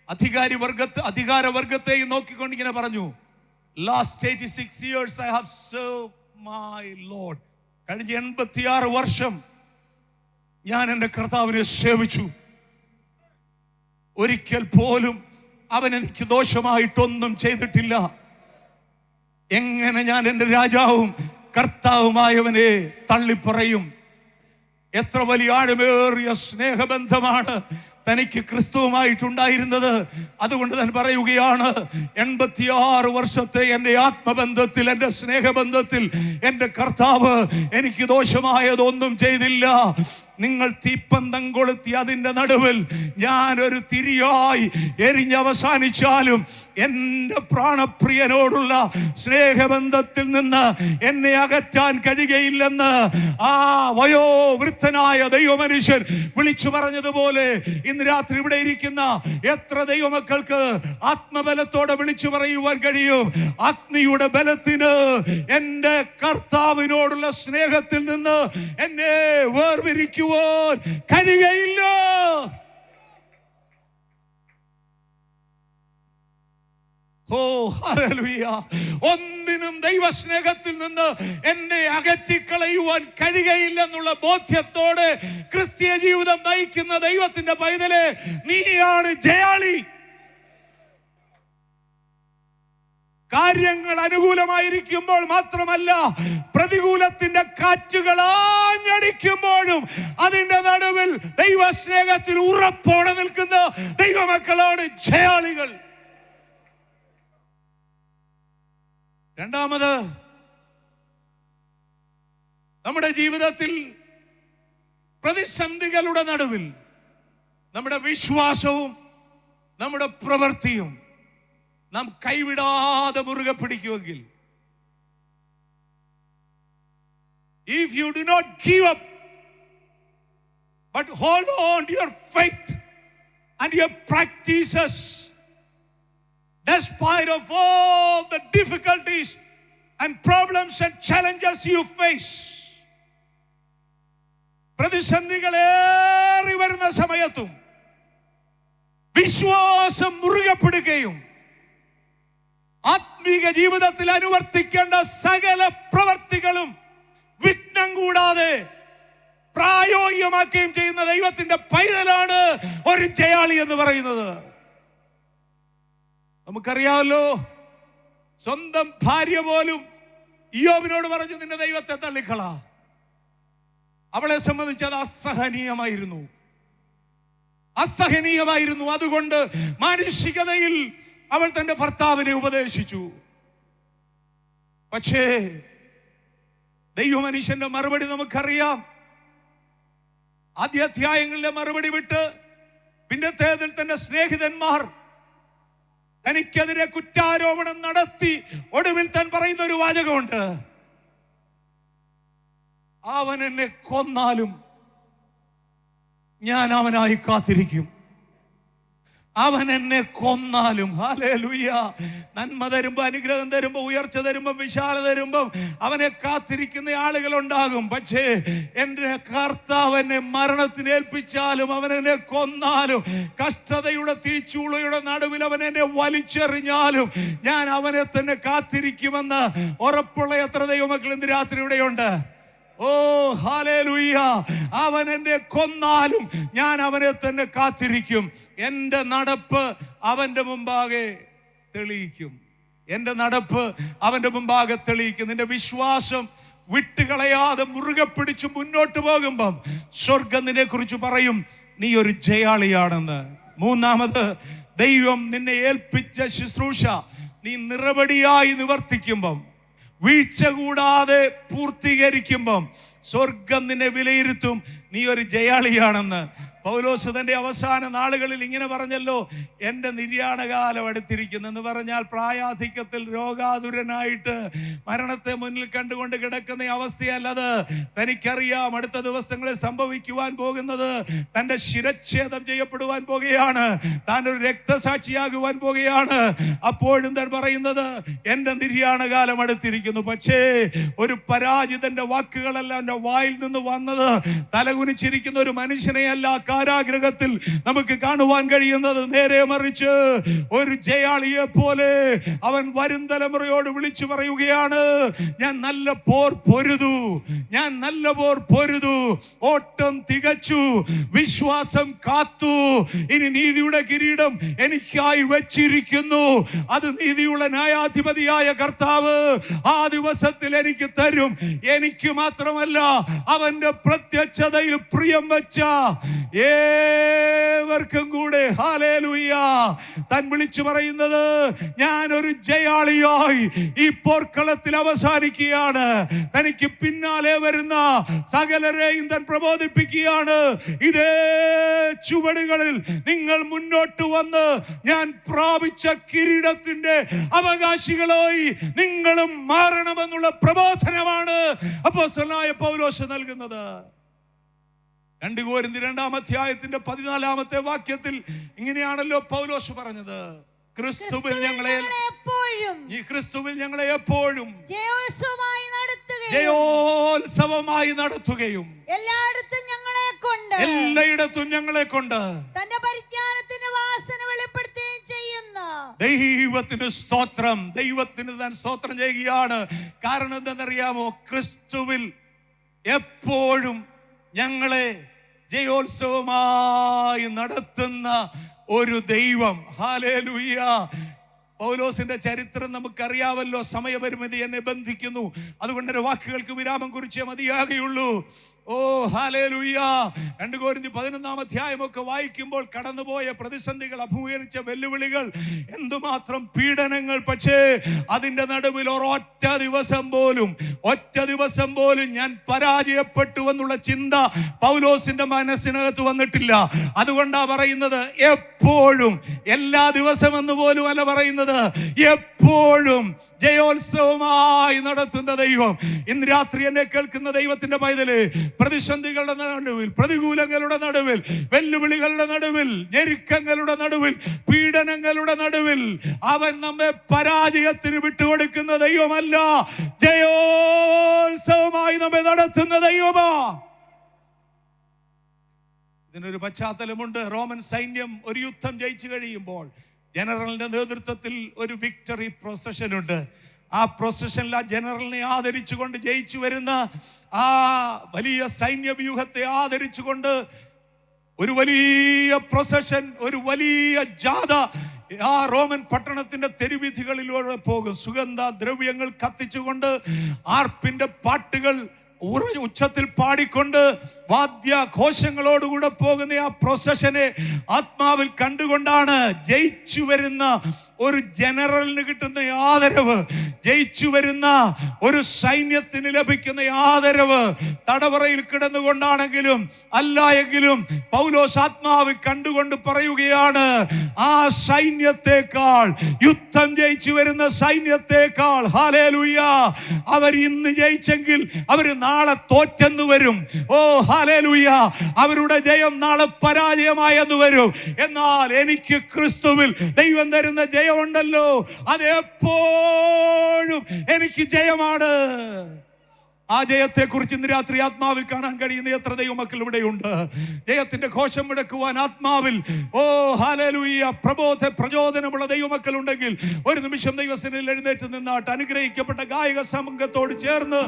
അധികാരവർഗത്തെയും നോക്കിക്കൊണ്ടിങ്ങനെ പറഞ്ഞു, last 86 years I have served my Lord. കഴിഞ്ഞ 86 വർഷം ഞാൻ എൻ്റെ കർത്താവിനെ സേവിച്ചു. ഒരിക്കൽ പോലും അവൻ എനിക്ക് ദോഷമായിട്ടൊന്നും ചെയ്തിട്ടില്ല. എങ്ങനെ ഞാൻ എൻ്റെ രാജാവും കർത്താവുമായവനെ തള്ളിപ്പറയും? എത്ര വലിയ ആഴമേറിയ സ്നേഹബന്ധമാണ് തനിക്ക് ക്രിസ്തുവുമായിട്ടുണ്ടായിരുന്നത്. അതുകൊണ്ട് ഞാൻ പറയുകയാണ്, 86 വർഷത്തെ എൻ്റെ ആത്മബന്ധത്തിൽ, എൻ്റെ സ്നേഹബന്ധത്തിൽ എൻ്റെ കർത്താവ് എനിക്ക് ദോഷമായതൊന്നും ചെയ്തില്ല. നിങ്ങൾ തീപ്പന്തം കൊളുത്തി അതിൻ്റെ നടുവിൽ ഞാനൊരു തിരിയായി എരിഞ്ഞവസാനിച്ചാലും എൻ്റെ പ്രാണപ്രിയനോടുള്ള സ്നേഹബന്ധത്തിൽ നിന്ന് എന്നെ അകറ്റാൻ കഴിയുകയില്ലെന്ന് ആ വയോവൃദ്ധനായ ദൈവമനുഷ്യൻ വിളിച്ചു പറഞ്ഞതുപോലെ ഇന്ന് രാത്രി ഇവിടെ ഇരിക്കുന്ന എത്ര ദൈവമക്കൾക്ക് ആത്മബലത്തോടെ വിളിച്ചു പറയുവാൻ കഴിയും? അഗ്നിയുടെ ബലത്തിന് എൻ്റെ കർത്താവിനോടുള്ള സ്നേഹത്തിൽ നിന്ന് എന്നെ വേർപിരിക്കുവാൻ കഴിയുകയില്ല. ഓ ഹല്ലേലൂയ! ഒന്നിനും ദൈവസ്നേഹത്തിൽ നിന്ന് എന്നെ അകറ്റിക്കളയുവാൻ കഴിയുകയില്ലെന്നുള്ള ബോധ്യത്തോടെ ക്രിസ്തീയ ജീവിതം നയിക്കുന്ന ദൈവത്തിന്റെ പൈതലെ, നീയാണ് ജയാളി. കാര്യങ്ങൾ അനുകൂലമായിരിക്കുമ്പോൾ മാത്രമല്ല, പ്രതികൂലത്തിന്റെ കാറ്റുകൾ ആഞ്ഞടിക്കുമ്പോഴും അതിന്റെ നടുവിൽ ദൈവസ്നേഹത്തിൽ ഉറപ്പോടെ നിൽക്കുന്ന ദൈവമക്കളാണ് ജയാളികൾ. രണ്ടാമത്, നമ്മുടെ ജീവിതത്തിൽ പ്രതിസന്ധികളുടെ നടുവിൽ നമ്മുടെ വിശ്വാസവും നമ്മുടെ പ്രവൃത്തിയും നാം കൈവിടാതെ മുറുകെ പിടിക്കുമെങ്കിൽ, if you do not give up but hold on to your faith and your practices despite of all the difficulties and problems and challenges you face, പ്രതിസന്ധികളേറി വരുന്ന സമയത്തും വിശ്വാസം മുറുകെ പിടിക്കുകയും ആത്മീക ജീവിതത്തിൽ അനുവർത്തിക്കേണ്ട സകല പ്രവർത്തികളും വിഘ്നം കൂടാതെ പ്രായോഗികമാക്കുകയും ചെയ്യുന്ന ദൈവത്തിന്റെ പൈതലാണ് ഒരു ജയാളി എന്ന് പറയുന്നത്. നമുക്കറിയാമല്ലോ, സ്വന്തം ഭാര്യ പോലും ഇയ്യോബിനോട് പറഞ്ഞു, നിന്റെ ദൈവത്തെ തള്ളിക്കള. അവളെ സംബന്ധിച്ച് അത് അസഹനീയമായിരുന്നു. അതുകൊണ്ട് മാനുഷികതയിൽ അവൾ തന്റെ ഭർത്താവിനെ ഉപദേശിച്ചു. പക്ഷേ ദൈവമനുഷ്യന്റെ മറുപടി നമുക്കറിയാം. ആദ്യ അധ്യായങ്ങളിലെ മറുപടി വിട്ട് പിന്നത്തേതിൽ തന്റെ സ്നേഹിതന്മാർ തനിക്കെതിരെ കുറ്റാരോപണം നടത്തി ഒടുവിൽ താൻ പറയുന്ന ഒരു വാചകമുണ്ട്: അവൻ എന്നെ കൊന്നാലും ഞാൻ അവനായി കാത്തിരിക്കും. അവൻ എന്നെ കൊന്നാലും. ഹല്ലേലൂയ! നന്മ തരുമ്പോ, അനുഗ്രഹം തരുമ്പോ, ഉയർച്ച തരുമ്പോ, വിശാല തരുമ്പോ അവനെ കാത്തിരിക്കുന്ന ആളുകൾ ഉണ്ടാകും. പക്ഷേ എൻ്റെ കർത്താവ് എന്നെ മരണത്തിന് ഏൽപ്പിച്ചാലും, അവൻ എന്നെ കൊന്നാലും, കഷ്ടതയുടെ തീച്ചൂളയുടെ നടുവിൽ അവൻ എന്നെ വലിച്ചെറിഞ്ഞാലും ഞാൻ അവനെ തന്നെ കാത്തിരിക്കുമെന്ന് ഉറപ്പുള്ള എത്ര ദൈവമക്കൾ ഇന്ന് രാത്രി ഇവിടെയുണ്ട്? ഓ ഹല്ലേലൂയ! അവൻ എന്നെ കൊന്നാലും ഞാൻ അവനെ തന്നെ കാത്തിരിക്കും. എൻ്റെ നടപ്പ് അവന്റെ മുമ്പാകെ തെളിയിക്കും. എൻ്റെ നടപ്പ് അവന്റെ മുമ്പാകെ തെളിയിക്കും. നിന്റെ വിശ്വാസം വിട്ടുകളയാതെ മുറുകെ പിടിച്ച് മുന്നോട്ട് പോകുമ്പം സ്വർഗം നിന്നെ കുറിച്ച് പറയും, നീ ഒരു ജയാളിയാണെന്ന്. മൂന്നാമത്, ദൈവം നിന്നെ ഏൽപ്പിച്ച ശുശ്രൂഷ നീ നിറപടിയായി നിവർത്തിക്കുമ്പം, വീഴ്ച കൂടാതെ പൂർത്തീകരിക്കുമ്പം സ്വർഗം നിന്നെ വിലയിരുത്തും, നീ ഒരു ജയാളിയാണെന്ന്. പൗലോസ് തന്റെ അവസാന നാളുകളിൽ ഇങ്ങനെ പറഞ്ഞല്ലോ, എൻ്റെ നിര്യാണകാലം അടുത്തിരിക്കുന്നു എന്ന് പറഞ്ഞാൽ പ്രായാധിക്യത്തിൽ രോഗാതുരനായിട്ട് മരണത്തെ മുന്നിൽ കണ്ടുകൊണ്ട് കിടക്കുന്ന അവസ്ഥയല്ലത്. തനിക്കറിയാം അടുത്ത ദിവസങ്ങളിൽ സംഭവിക്കുവാൻ പോകുന്നത്. തൻ്റെ ശിരച്ഛേദം ചെയ്യപ്പെടുവാൻ പോകുകയാണ്, താൻ ഒരു രക്തസാക്ഷിയാകുവാൻ പോകുകയാണ്. അപ്പോഴും താൻ പറയുന്നത്, എൻ്റെ നിര്യാണകാലം അടുത്തിരിക്കുന്നു. പക്ഷേ ഒരു പരാജിതന്റെ വാക്കുകളല്ല എൻ്റെ വായിൽ നിന്ന് വന്നത്. തലകുനിച്ചിരിക്കുന്ന ഒരു മനുഷ്യനെയല്ല കാരാഗ്രഹത്തിൽ നമുക്ക് കാണുവാൻ കഴിയുന്നത്. നേരെ മറിച്ച് ഒരു ജയാളിയെ പോലെ അവൻ വരും തലമുറയോട് വിളിച്ചു പറയുകയാണ്, ഞാൻ നല്ല പോർ പൊരുതു, ഓട്ടം തികച്ചു, വിശ്വാസം കാത്തു, ഇനി നീതിയുടെ കിരീടം എനിക്കായി വെച്ചിരിക്കുന്നു. അത് നീതിയുള്ള ന്യായാധിപതിയായ കർത്താവ് ആ ദിവസത്തിൽ എനിക്ക് തരും. എനിക്ക് മാത്രമല്ല, അവന്റെ പ്രത്യക്ഷതയിൽ ദൈവത്തിൽ പ്രിയം വെച്ച ഏവർക്കും കൂടെ ഹല്ലേലൂയ താൻ വിളിച്ചു പറയുന്നത്, ഞാനൊരു ജയാളിയായി ഈ പോർക്കളത്തിൽ അവസാനിക്കുകയാണ്. തനിക്ക് പിന്നാലെ വരുന്ന സകലരെയും താൻ പ്രബോധിപ്പിക്കുകയാണ്, ഇതേ ചുവടുകളിൽ നിങ്ങൾ മുന്നോട്ട് വന്ന് ഞാൻ പ്രാപിച്ച കിരീടത്തിന്റെ അവകാശികളായി നിങ്ങളും മാറണമെന്നുള്ള പ്രബോധനമാണ് അപ്പോസ്തലനായ പൗലോസ് നൽകുന്നത്. 2 കൊരിന്ത്യർ 2-ാം അധ്യായത്തിന്റെ 14-ാമത്തെ വാക്യത്തിൽ ഇങ്ങനെയാണല്ലോ പൗലോസ് പറഞ്ഞത്, ക്രിസ്തുവിൽ ഞങ്ങളെ എപ്പോഴും ജയോത്സവമായി നടത്തുകയും എല്ലായിടത്തും ഞങ്ങളെ കൊണ്ട് തന്റെ പരിജ്ഞാനത്തിന്റെ വാസന വെളിപ്പെടുത്തുകയും ചെയ്യുന്ന ദൈവത്തിന് സ്തോത്രം. ദൈവത്തിന് താൻ സ്തോത്രം ചെയ്യുകയാണ്. കാരണം എന്താണെന്നറിയാമോ? ക്രിസ്തുവിൽ എപ്പോഴും ഞങ്ങളെ ജയോത്സവമായി നടത്തുന്ന ഒരു ദൈവം. ഹല്ലേലൂയ. പൗലോസിന്റെ ചരിത്രം നമുക്കറിയാവല്ലോ. സമയപരിമിതി എന്നെ ബന്ധിക്കുന്നു, അതുകൊണ്ട് എൻ്റെ വാക്കുകൾക്ക് വിരാമം കുറിച്ചേ മതിയാകുള്ളൂ. ഓ ഹല്ലേലൂയ. 2 കൊരിന്ത്യർ 11-ാം അധ്യായമൊക്കെ വായിക്കുമ്പോൾ കടന്നുപോയ പ്രതിസന്ധികൾ, അഭിമുഖീകരിച്ച വെല്ലുവിളികൾ, എന്തുമാത്രം പീഡനങ്ങൾ. പക്ഷേ അതിന്റെ നടുവിൽ ഒറ്റ ദിവസം പോലും ഞാൻ പരാജയപ്പെട്ടു എന്നുള്ള ചിന്ത പൗലോസിന്റെ മനസ്സിനകത്ത് വന്നിട്ടില്ല. അതുകൊണ്ടാ പറയുന്നത് എപ്പോഴും, എല്ലാ ദിവസം എന്ന് പോലും അല്ല പറയുന്നത്, എപ്പോഴും ജയോത്സവമായി നടത്തുന്ന ദൈവം. ഇന്ന് രാത്രി എന്നെ കേൾക്കുന്ന ദൈവത്തിന്റെ പൈതല്, പ്രതിസന്ധികളുടെ നടുവിൽ, പ്രതികൂലങ്ങളുടെ നടുവിൽ, വെല്ലുവിളികളുടെ നടുവിൽ, ഞെരുക്കങ്ങളുടെ നടുവിൽ, പീഡനങ്ങളുടെ നടുവിൽ അവൻ നമ്മെ പരാജയത്തിന് വിട്ടുകൊടുക്കുന്ന ദൈവമല്ല, ജയോത്സവമായി നമ്മെ നടത്തുന്ന ദൈവമാ. ഇതിനൊരു പശ്ചാത്തലമുണ്ട്. റോമൻ സൈന്യം ഒരു യുദ്ധം ജയിച്ചു കഴിയുമ്പോൾ ജനറലിന്റെ നേതൃത്വത്തിൽ ഒരു വിക്ടറി പ്രൊസഷൻ ഉണ്ട്. ആ പ്രൊസഷനിൽ ആ ജനറലിനെ ആദരിച്ചുകൊണ്ട്, ജയിച്ചു വരുന്ന ആ വലിയ സൈന്യവ്യൂഹത്തെ ആദരിച്ചുകൊണ്ട് ഒരു വലിയ പ്രൊസഷൻ, ഒരു വലിയ ജാഥ ആ റോമൻ പട്ടണത്തിന്റെ തെരുവീഥികളിലൂടെ പോകും. സുഗന്ധ ദ്രവ്യങ്ങൾ കത്തിച്ചുകൊണ്ട്, ആർപ്പിന്റെ പാട്ടുകൾ ഉച്ചത്തിൽ പാടിക്കൊണ്ട്, വാദ്യഘോഷങ്ങളോടുകൂടെ പോകുന്ന ആ പ്രൊസഷനെ ആത്മാവിൽ കണ്ടുകൊണ്ടാണ് ജയിച്ചു വരുന്ന ഒരു ജനറലിന് കിട്ടുന്ന ആദരവ്, ജയിച്ചു വരുന്ന ഒരു സൈന്യത്തിന് ലഭിക്കുന്ന ആദരവ്. തടവറയിൽ കിടന്നുകൊണ്ടാണെങ്കിലും അല്ല എങ്കിലും പൗലോസ് ആത്മാവിൽ കണ്ടുകൊണ്ട് പറയുകയാണ്, ആ സൈന്യത്തെക്കാൾ, യുദ്ധം ജയിച്ചു വരുന്ന സൈന്യത്തെക്കാൾ, ഹല്ലേലൂയ, അവർ ഇന്ന് ജയിച്ചെങ്കിൽ അവർ നാളെ തോറ്റെന്ന് വരും. ഓ ഹല്ലേലൂയ, അവരുടെ ജയം നാളെ പരാജയമായെന്ന് വരും. എന്നാൽ എനിക്ക് ക്രിസ്തുവിൽ ദൈവം തരുന്ന ജയമുണ്ടല്ലോ, അത് എപ്പോഴും എനിക്ക് ജയമാണ്. ആ ജയത്തെ കുറിച്ച് ഇന്ന് രാത്രി ആത്മാവിൽ കാണാൻ കഴിയുന്ന എത്ര ദൈവമക്കൾ ഇവിടെയുണ്ട്. ജയത്തിന്റെ ഘോഷം മുഴക്കുവാൻ ആത്മാവിൽ, ഓ ഹല്ലേലൂയ, പ്രചോദനമുള്ള ദൈവമക്കൾ ഉണ്ടെങ്കിൽ ഒരു നിമിഷം ദൈവസന്നിധിയിൽ എഴുന്നേറ്റ് നിന്നാട്ട് അനുഗ്രഹിക്കപ്പെട്ട ഗായക സംഘത്തോട് ചേർന്ന്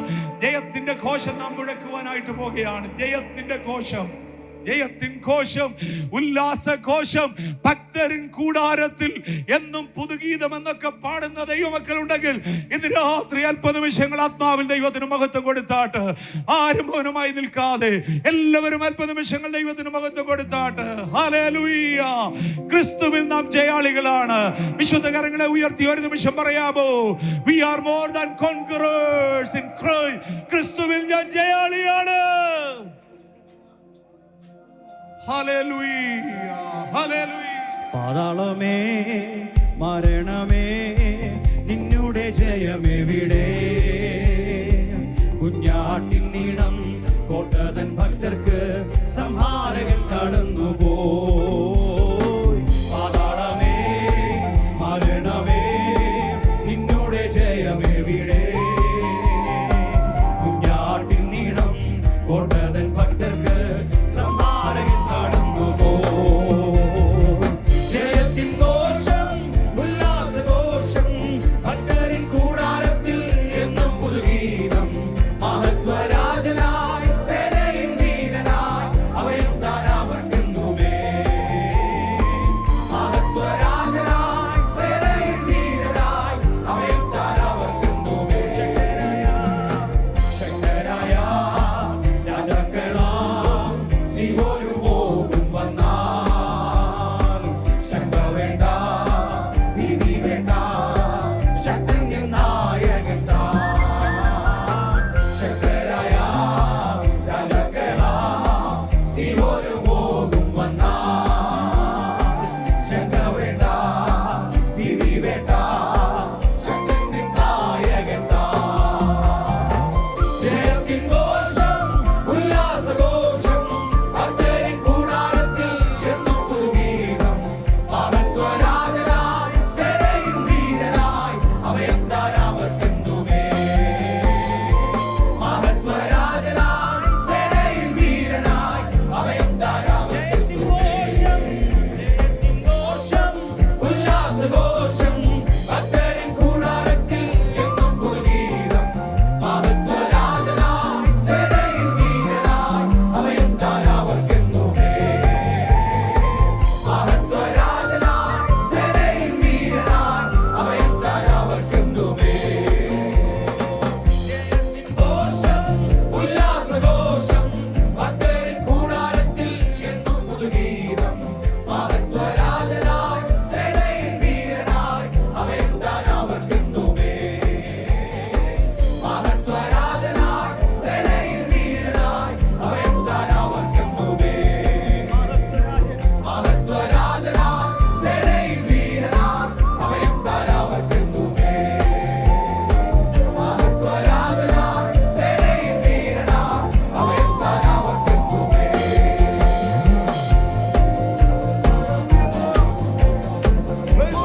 ജയത്തിന്റെ ഘോഷം നാം മുഴക്കുവാനായിട്ട് പോവുകയാണ്. ജയത്തിന്റെ ഘോഷം, ജയത്തിൻ ഘോഷം, ഉല്ലാസഘോഷം. ഭക്തരിൻ കൂടാരത്തിൽ എന്നും പുതുഗീതം എന്നൊക്കെ പാടുന്ന ദൈവമക്കൾ ഉണ്ടെങ്കിൽ ഇന്ന് രാത്രി അല്പനിമിഷങ്ങൾ ആത്മാവിൽ ദൈവത്തിന് മഹത്വം കൊടുത്താട്ട്, ആരും മൗനമായി നിൽക്കാതെ എല്ലാവരും അല്പനിമിഷങ്ങൾ ദൈവത്തിന് മഹത്വം കൊടുത്താട്ട്. ഹല്ലേലൂയ. ക്രിസ്തുവിൽ നാം ജയാളികളാണ്. വിശുദ്ധ കരങ്ങളെ ഉയർത്തി ഒരു നിമിഷം പറയാമോ? We are more than conquerors in Christ. ക്രിസ്തുവിൽ ഞാൻ ജയാളിയാണ്. Hallelujah, hallelujah. പാതാളമേ, മരണമേ, നിന്നുടെ ജയമെവിടെ?